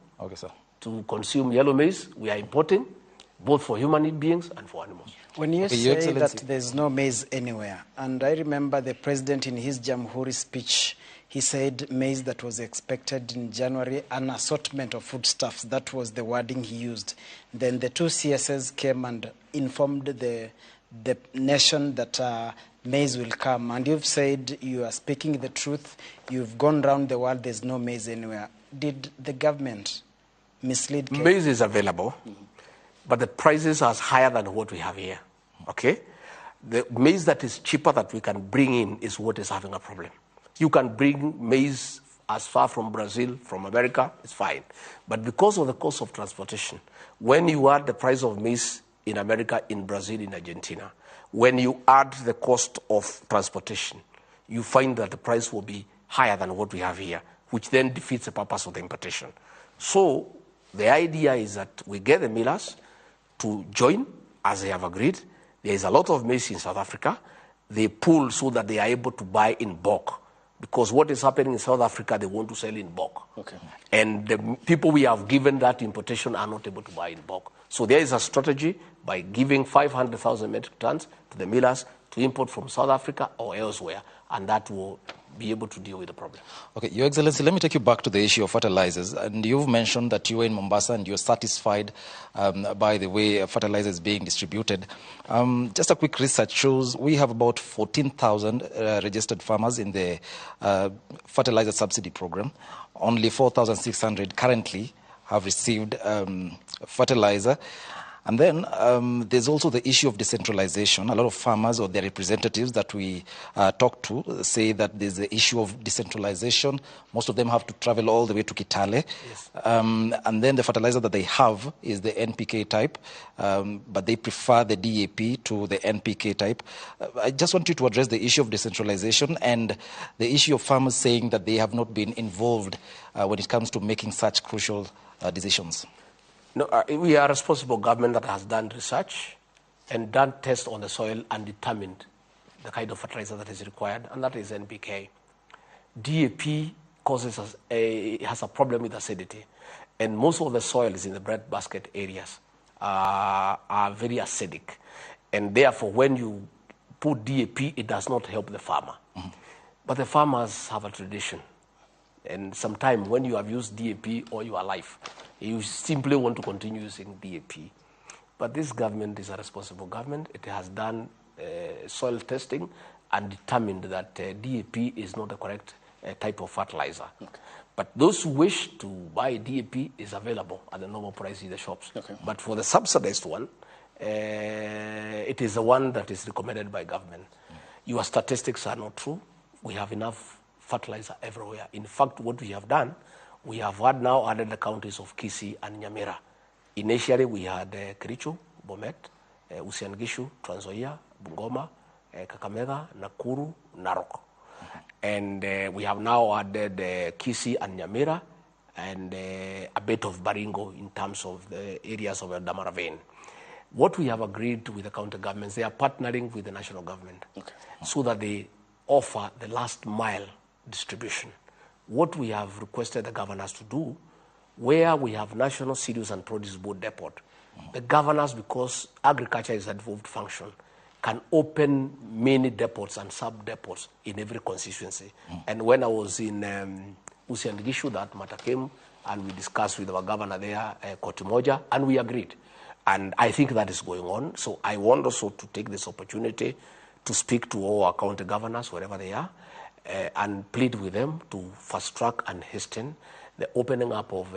to consume yellow maize, we are importing, both for human beings and for animals. When you say that there's no maize anywhere, and I remember the president in his Jamhuri speech, he said maize that was expected in January, an assortment of foodstuffs. That was the wording he used. Then the 2 CSs came and informed the nation that maize will come. And you've said you are speaking the truth. You've gone around the world, there's no maize anywhere. Did the government mislead Kenya? Maize is available, but the prices are higher than what we have here. Okay? The maize that is cheaper that we can bring in is what is having a problem. You can bring maize as far from Brazil, from America, it's fine. But because of the cost of transportation, when you add the price of maize in America, in Brazil, in Argentina, when you add the cost of transportation, you find that the price will be higher than what we have here, which then defeats the purpose of the importation. So the idea is that we get the millers to join, as they have agreed. There is a lot of maize in South Africa. They pull so that they are able to buy in bulk. Because what is happening in South Africa, they want to sell in bulk. Okay. And the people we have given that importation are not able to buy in bulk. So there is a strategy by giving 500,000 metric tons to the millers to import from South Africa or elsewhere, and that will be able to deal with the problem. Okay, Your Excellency, let me take you back to the issue of fertilizers. And you've mentioned that you were in Mombasa and you're satisfied by the way fertilizer is being distributed. Just a quick research shows we have about 14,000 registered farmers in the fertilizer subsidy program. Only 4,600 currently have received fertilizer. And then there's also the issue of decentralization. A lot of farmers or their representatives that we talk to say that there's the issue of decentralization. Most of them have to travel all the way to Kitale. Yes. And then the fertilizer that they have is the NPK type, but they prefer the DAP to the NPK type. I just want you to address the issue of decentralization and the issue of farmers saying that they have not been involved when it comes to making such crucial decisions. No, we are a responsible government that has done research and done tests on the soil and determined the kind of fertilizer that is required, and that is NPK. DAP has a problem with acidity, and most of the soils in the breadbasket areas are very acidic, and therefore when you put DAP, it does not help the farmer. Mm-hmm. But the farmers have a tradition, and sometimes when you have used DAP all your life, you simply want to continue using DAP. But this government is a responsible government. It has done soil testing and determined that DAP is not the correct type of fertilizer. Okay. But those who wish to buy DAP is available at the normal price in the shops. Okay. But for the subsidized one, it is the one that is recommended by government. Your statistics are not true. We have enough fertilizer everywhere. In fact, what we have done, we have now added the counties of Kisii and Nyamira. Initially, we had Kericho, Bomet, Uasin Gishu, Trans Nzoia, Bungoma, Kakamega, Nakuru, Narok. Mm-hmm. And we have now added Kisii and Nyamira and a bit of Baringo in terms of the areas of Eldama Ravine. What we have agreed with the county governments, they are partnering with the national government, okay, so that they offer the last mile distribution. What we have requested the governors to do, where we have National Cereals and Produce Board depot, the governors, because agriculture is a devolved function, can open many depots and sub-depots in every constituency. And when I was in Uasin Gishu, that matter came, and we discussed with our governor there, Kotimoja, and we agreed. And I think that is going on. So I want also to take this opportunity to speak to all our county governors, wherever they are, and plead with them to fast track and hasten the opening up of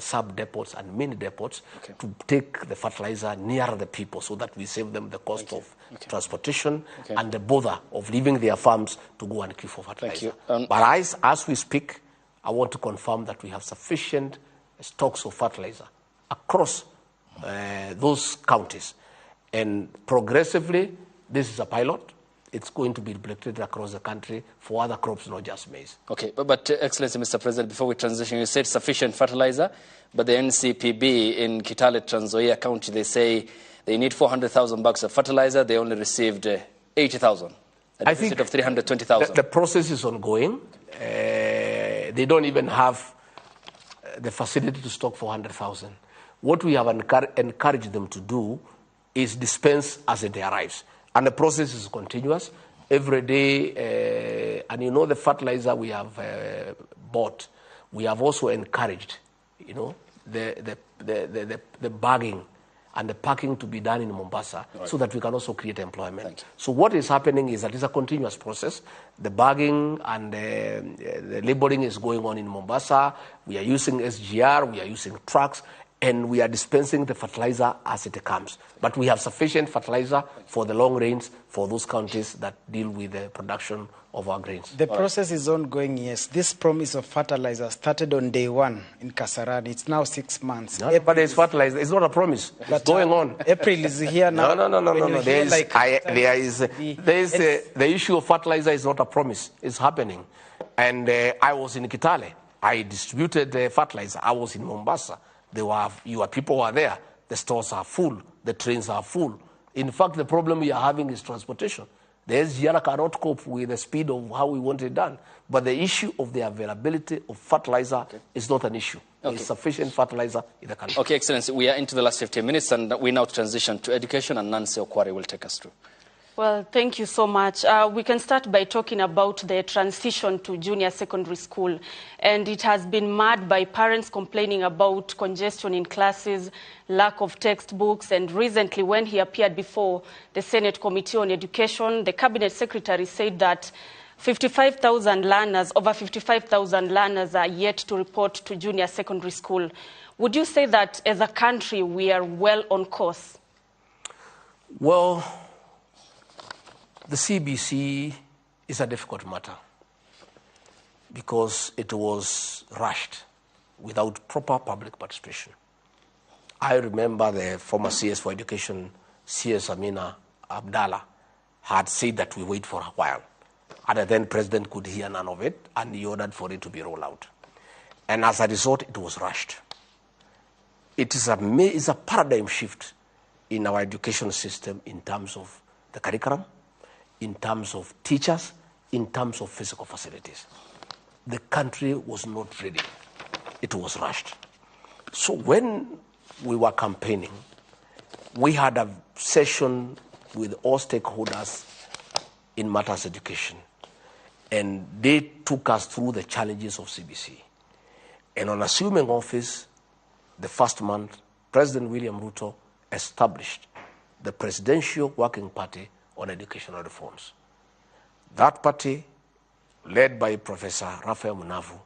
sub-depots and mini depots, okay, to take the fertilizer nearer the people so that we save them the cost of transportation, okay, and the bother of leaving their farms to go and queue for fertilizer. But as we speak, I want to confirm that we have sufficient stocks of fertilizer across those counties. And progressively, this is a pilot. It's going to be replicated across the country for other crops, not just maize. Okay, but Excellency, Mr. President, before we transition, you said sufficient fertilizer, but the NCPB in Kitale, Trans Nzoia County, they say they need 400,000 bags of fertilizer. They only received 80,000, a deficit of 320,000. The process is ongoing. They don't even have the facility to stock 400,000. What we have encouraged them to do is dispense as it arrives. And the process is continuous. Every day, and you know the fertilizer we have bought, we have also encouraged, you know, the bagging and the packing to be done in Mombasa, right, so that we can also create employment. So what is happening is that it's a continuous process. The bagging and the labeling is going on in Mombasa. We are using SGR, we are using trucks, and we are dispensing the fertilizer as it comes. But we have sufficient fertilizer for the long range for those counties that deal with the production of our grains. The process is ongoing, yes. This promise of fertilizer started on day one in Kasarani. It's now 6 months. No, but it's fertilizer. It's not a promise. It's going on. April is here now. No. There is the issue of fertilizer is not a promise. It's happening. And I was in Kitale. I distributed fertilizer. I was in Mombasa. Your people are there. The stores are full. The trains are full. In fact, the problem we are having is transportation. The SGR cannot cope with the speed of how we want it done. But the issue of the availability of fertilizer is not an issue. There is sufficient fertilizer in the country. Okay, Excellency, we are into the last 15 minutes, and we now transition to education, and Nancy Okwari will take us through. Well, thank you so much. We can start by talking about the transition to junior secondary school. And it has been marred by parents complaining about congestion in classes, lack of textbooks. And recently, when he appeared before the Senate Committee on Education, the Cabinet Secretary said that 55,000 learners, over 55,000 learners are yet to report to junior secondary school. Would you say that as a country, we are well on course? Well, the CBC is a difficult matter because it was rushed without proper public participation. I remember the former CS for Education, CS Amina Abdallah, had said that we wait for a while. And the then president could hear none of it, and he ordered for it to be rolled out. And as a result, it was rushed. It is a paradigm shift in our education system in terms of the curriculum, in terms of teachers, in terms of physical facilities. The country was not ready. It was rushed. So when we were campaigning, we had a session with all stakeholders in matters education, and they took us through the challenges of CBC. And on assuming office, the first month, President William Ruto established the Presidential Working Party on Educational Reforms. That party, led by Professor Raphael Munavu,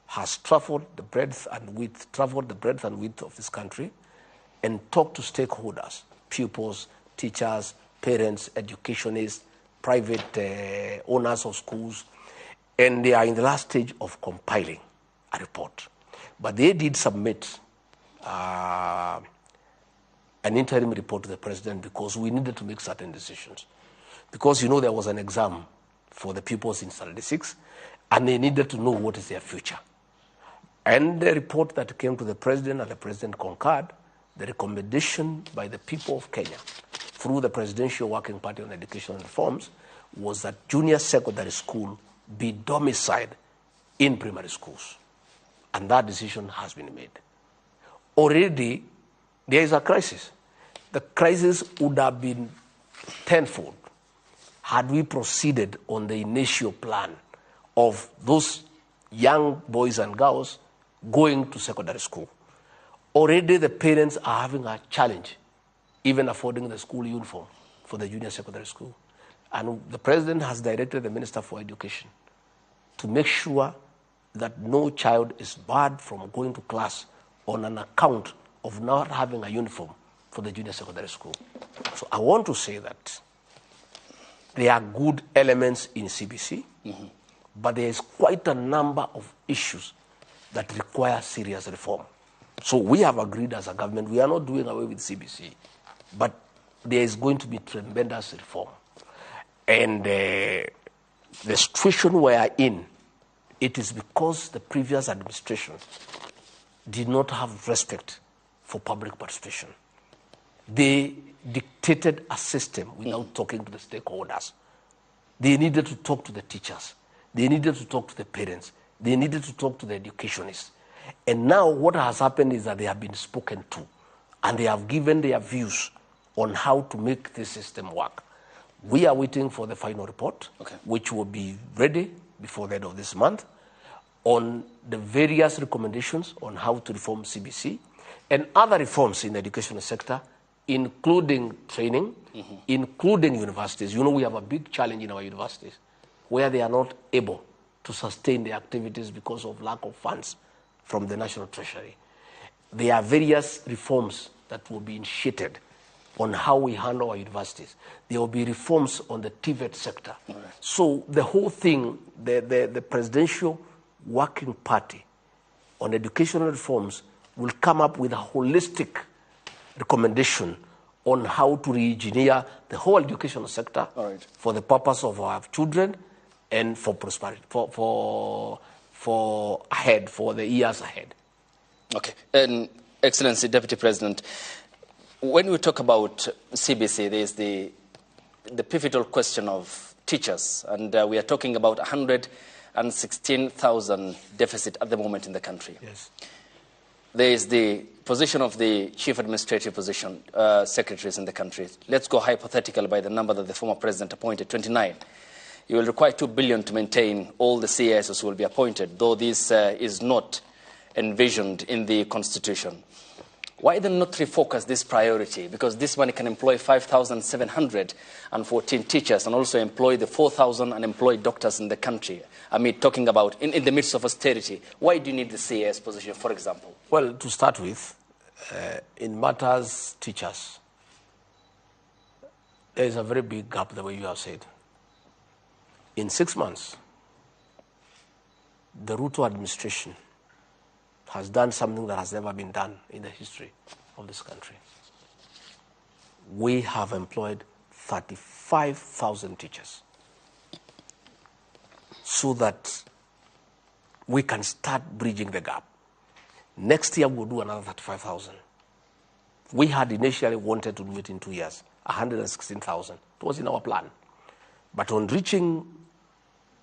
has traveled the breadth and width of this country and talked to stakeholders, pupils, teachers, parents, educationists, private owners of schools, and they are in the last stage of compiling a report. But they did submit an interim report to the president because we needed to make certain decisions. Because, there was an exam for the pupils in Standard 6, and they needed to know what is their future. And the report that came to the president, and the president concurred, the recommendation by the people of Kenya through the Presidential Working Party on Educational Reforms was that junior secondary school be domiciled in primary schools. And that decision has been made. Already, there is a crisis. The crisis would have been tenfold had we proceeded on the initial plan of those young boys and girls going to secondary school. Already the parents are having a challenge, even affording the school uniform for the junior secondary school. And the president has directed the Minister for Education to make sure that no child is barred from going to class on an account of not having a uniform for the junior secondary school. So I want to say that there are good elements in CBC, but there is quite a number of issues that require serious reform. So we have agreed as a government, we are not doing away with CBC, but there is going to be tremendous reform. And the situation we are in, it is because the previous administration did not have respect for public participation. They dictated a system without talking to the stakeholders. They needed to talk to the teachers. They needed to talk to the parents. They needed to talk to the educationists. And now what has happened is that they have been spoken to, and they have given their views on how to make this system work. We are waiting for the final report, which will be ready before the end of this month, on the various recommendations on how to reform CBC and other reforms in the educational sector, including training, including universities. We have a big challenge in our universities where they are not able to sustain their activities because of lack of funds from the National Treasury. There are various reforms that will be initiated on how we handle our universities. There will be reforms on the TVET sector. So the whole thing, the Presidential Working Party on educational reforms will come up with a holistic recommendation on how to re-engineer the whole educational sector for the purpose of our children and for prosperity, for the years ahead. Okay. And Excellency Deputy President, when we talk about CBC, there is the pivotal question of teachers, and we are talking about 116,000 deficit at the moment in the country. Yes. There is the position of the chief administrative position, secretaries in the country. Let's go hypothetical by the number that the former president appointed, 29. You will require 2 billion to maintain all the CASs who will be appointed, though this is not envisioned in the constitution. Why then not refocus this priority? Because this money can employ 5,714 teachers and also employ the 4,000 unemployed doctors in the country. I mean, talking about in the midst of austerity. Why do you need the CAS position, for example? Well, to start with, in matters teachers, there is a very big gap, the way you have said. In 6 months, the Ruto administration has done something that has never been done in the history of this country. We have employed 35,000 teachers so that we can start bridging the gap. Next year, we'll do another 35,000. We had initially wanted to do it in 2 years, 116,000. It was in our plan. But on reaching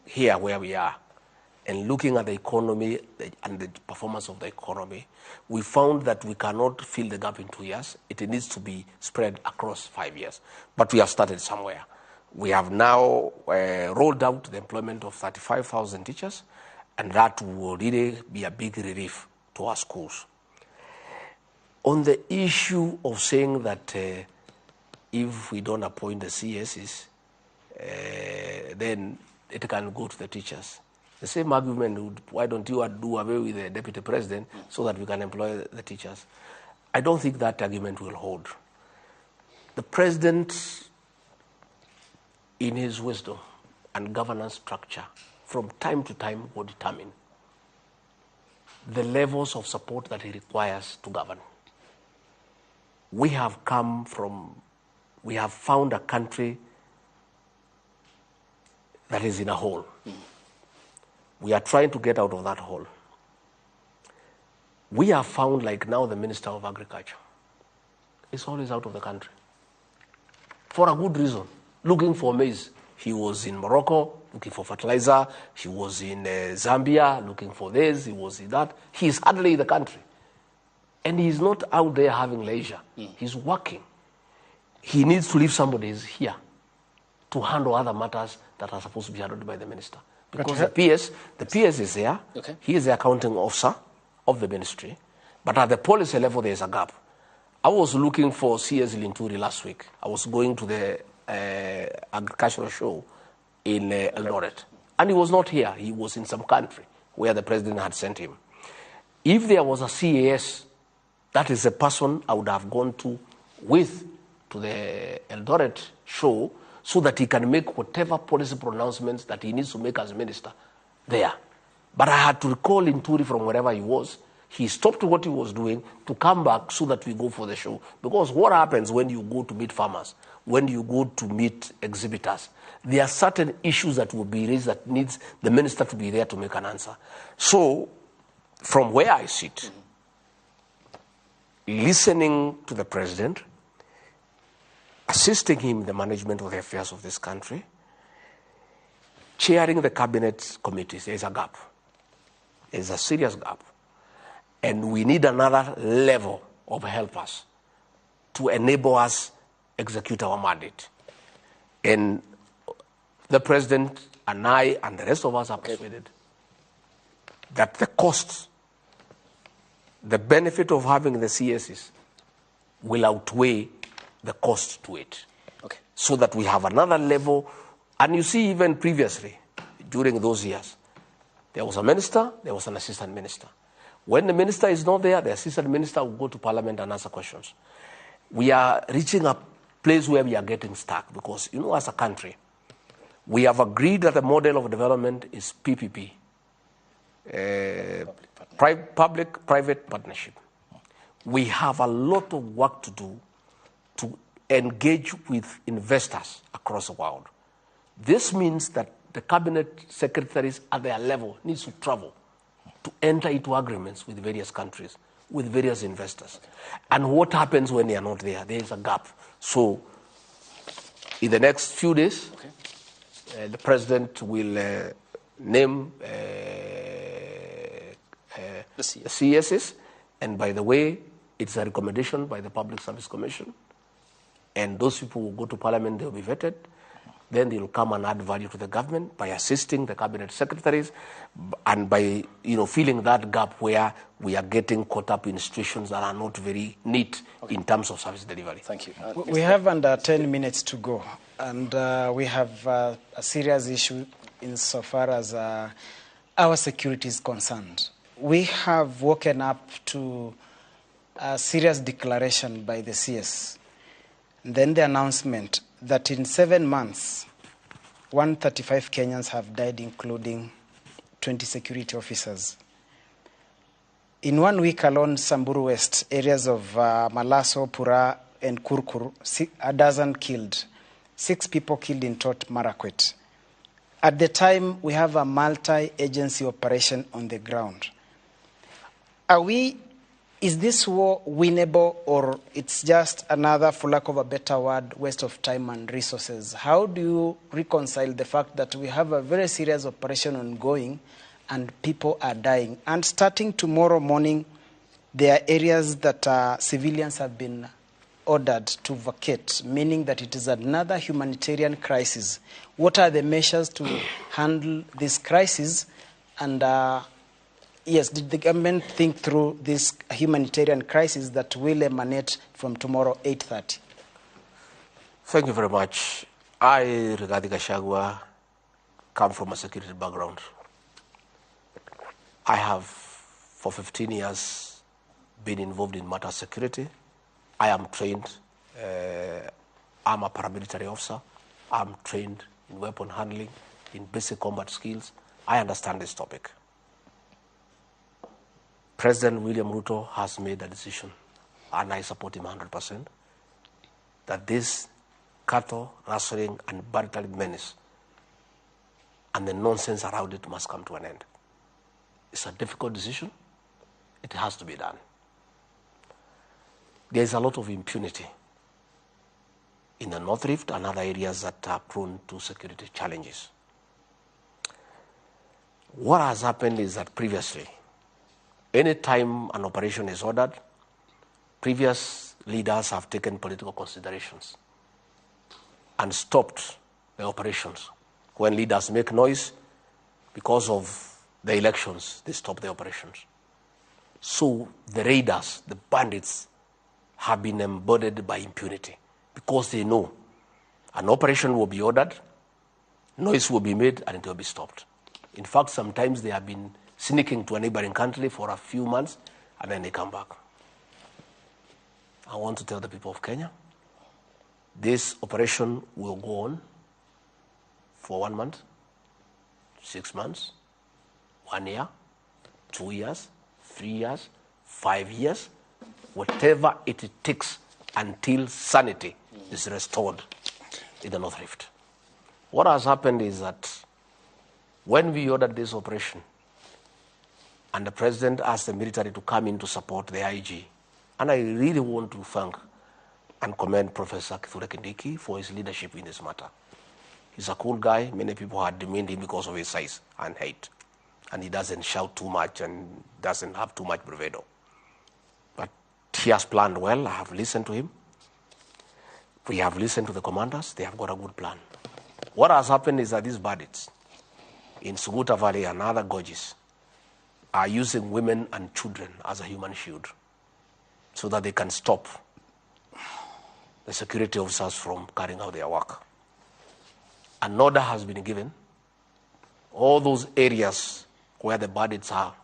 here where we are, and looking at the economy and the performance of the economy, we found that we cannot fill the gap in 2 years. It needs to be spread across 5 years. But we have started somewhere. We have now rolled out the employment of 35,000 teachers, and that will really be a big relief to our schools. On the issue of saying that if we don't appoint the CSs, then it can go to the teachers. The same argument would, why don't you do away with the deputy president so that we can employ the teachers? I don't think that argument will hold. The president, in his wisdom and governance structure, from time to time will determine the levels of support that he requires to govern. We have found a country that is in a hole. We are trying to get out of that hole. We have found, like now, the Minister of Agriculture is always out of the country. For a good reason, looking for maize. He was in Morocco looking for fertilizer. He was in Zambia looking for this. He was in that. He is hardly in the country. And he's not out there having leisure. He's working. He needs to leave somebody here to handle other matters that are supposed to be handled by the minister. Because the PS is there. Okay. He is the accounting officer of the ministry. But at the policy level, there is a gap. I was looking for CS Linturi last week. I was going to the agricultural show in Eldoret. And he was not here. He was in some country where the president had sent him. If there was a CAS, that is a person I would have gone to the Eldoret show, so that he can make whatever policy pronouncements that he needs to make as minister there. But I had to recall Inturi from wherever he was. He stopped what he was doing to come back so that we go for the show. Because what happens when you go to meet farmers, when you go to meet exhibitors, there are certain issues that will be raised that needs the minister to be there to make an answer. So, from where I sit, listening to the president, assisting him in the management of the affairs of this country, chairing the cabinet committees, there is a gap. There is a serious gap. And we need another level of helpers to enable us execute our mandate. And the president and I and the rest of us are persuaded that the costs, the benefit of having the CSs will outweigh the cost to it. Okay. So that we have another level. And you see, even previously, during those years, there was a minister, there was an assistant minister. When the minister is not there, the assistant minister will go to parliament and answer questions. We are reaching a place where we are getting stuck because, as a country, we have agreed that the model of development is PPP, public-private partnership. We have a lot of work to do to engage with investors across the world. This means that the cabinet secretaries at their level needs to travel to enter into agreements with various countries, with various investors. And what happens when they are not there? There is a gap. So, in the next few days, the president will name the CSs. And by the way, It's a recommendation by the Public Service Commission. And those people will go to Parliament, they will be vetted. Then they will come and add value to the government by assisting the cabinet secretaries and by filling that gap where we are getting caught up in situations that are not very neat in terms of service delivery. Thank you. We have under 10 minutes to go, and we have a serious issue insofar as our security is concerned. We have woken up to a serious declaration by the CS, and then the announcement that in 7 months, 135 Kenyans have died, including 20 security officers. In 1 week alone, Samburu West, areas of Malaso, Pura, and Kurkuru, a dozen killed. 6 people killed in Tot Marakwet. At the time, we have a multi-agency operation on the ground. Is this war winnable, or it's just another, for lack of a better word, waste of time and resources? How do you reconcile the fact that we have a very serious operation ongoing and people are dying? And starting tomorrow morning, there are areas that civilians have been ordered to vacate, meaning that it is another humanitarian crisis. What are the measures to handle this crisis? And yes, did the government think through this humanitarian crisis that will emanate from tomorrow, 8:30? Thank you very much. I, regarding Gachagua, come from a security background. I have, for 15 years, been involved in matter security. I am trained. I'm a paramilitary officer. I'm trained in weapon handling, in basic combat skills. I understand this topic. President William Ruto has made a decision, and I support him 100%, that this cattle rustling and banditry menace and the nonsense around it must come to an end. It's a difficult decision. It has to be done. There is a lot of impunity in the North Rift and other areas that are prone to security challenges. What has happened is that previously, any time an operation is ordered, previous leaders have taken political considerations and stopped the operations. When leaders make noise because of the elections, they stop the operations. So the raiders, the bandits, have been embodied by impunity because they know an operation will be ordered, noise will be made, and it will be stopped. In fact, sometimes they have been sneaking to a neighboring country for a few months, and then they come back. I want to tell the people of Kenya, this operation will go on for 1 month, 6 months, 1 year, 2 years, 3 years, 5 years, whatever it takes until sanity is restored in the North Rift. What has happened is that when we ordered this operation, and the president asked the military to come in to support the IG. And I really want to thank and commend Professor Kithure Kindiki for his leadership in this matter. He's a cool guy. Many people had demeaned him because of his size and height. And he doesn't shout too much and doesn't have too much bravado. But he has planned well. I have listened to him. We have listened to the commanders. They have got a good plan. What has happened is that these bandits in Suguta Valley and other gorges are using women and children as a human shield so that they can stop the security officers from carrying out their work. An order has been given, all those areas where the bandits are,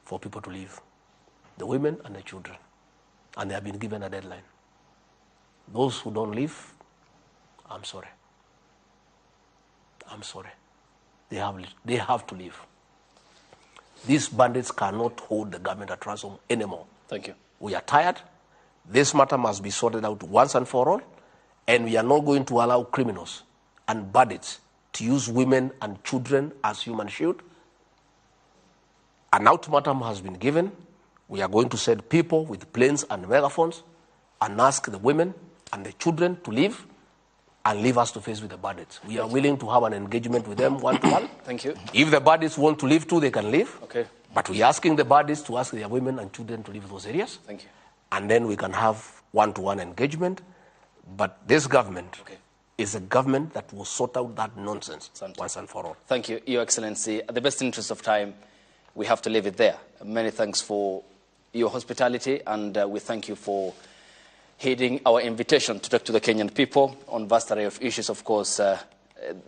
for people to leave, the women and the children, and they have been given a deadline. Those who don't leave, I'm sorry. I'm sorry. They have to leave. These bandits cannot hold the government at ransom anymore. Thank you. We are tired. This matter must be sorted out once and for all, and we are not going to allow criminals and bandits to use women and children as human shield. An ultimatum has been given. We are going to send people with planes and megaphones and ask the women and the children to leave and leave us to face with the bandits. We are willing to have an engagement with them one-to-one. Thank you. If the bandits want to leave too, they can leave. Okay. But we are asking the bandits to ask their women and children to leave those areas. Thank you. and then we can have one-to-one engagement. But this government is a government that will sort out that nonsense once and for all. Thank you, Your Excellency. At the best interest of time, we have to leave it there. Many thanks for your hospitality, and we thank you for heeding our invitation to talk to the Kenyan people on vast array of issues. Of course,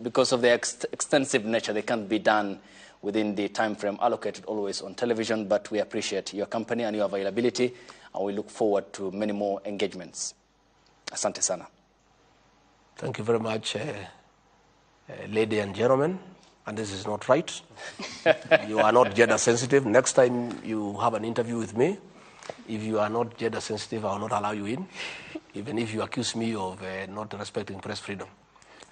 because of their extensive nature, they can't be done within the time frame allocated always on television, but we appreciate your company and your availability, and we look forward to many more engagements. Asante sana. Thank you very much, ladies and gentlemen. And this is not right. You are not gender sensitive. Next time you have an interview with me, if you are not gender sensitive, I will not allow you in, even if you accuse me of not respecting press freedom.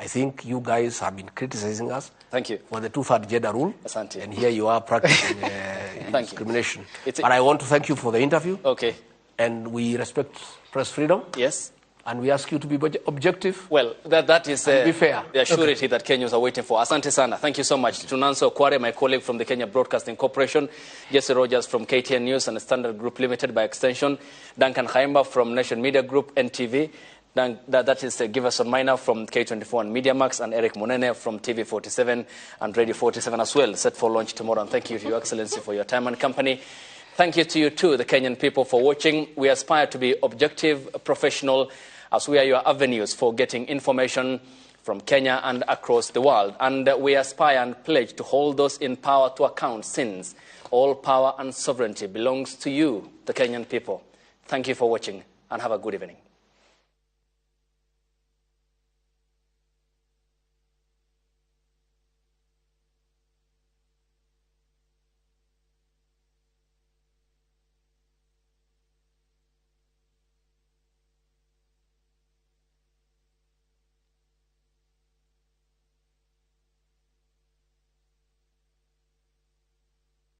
I think you guys have been criticizing us. Thank you. For the two-third gender rule. Asante. And here you are practicing discrimination. But I want to thank you for the interview. Okay. And we respect press freedom. Yes. And we ask you to be objective. Well, that is be fair. The surety that Kenyans are waiting for. Asante sana. Thank you so much. To Nanso Kware, my colleague from the Kenya Broadcasting Corporation, Jesse Rogers from KTN News and Standard Group Limited by extension, Duncan Haimba from Nation Media Group, NTV, that is Giverson Minor from K24 and MediaMax, and Eric Monene from TV47 and Radio 47 as well, set for launch tomorrow. And thank you to Your Excellency for your time and company. Thank you to you too, the Kenyan people, for watching. We aspire to be objective, professional, as we are your avenues for getting information from Kenya and across the world. And we aspire and pledge to hold those in power to account, since all power and sovereignty belongs to you, the Kenyan people. Thank you for watching, and have a good evening.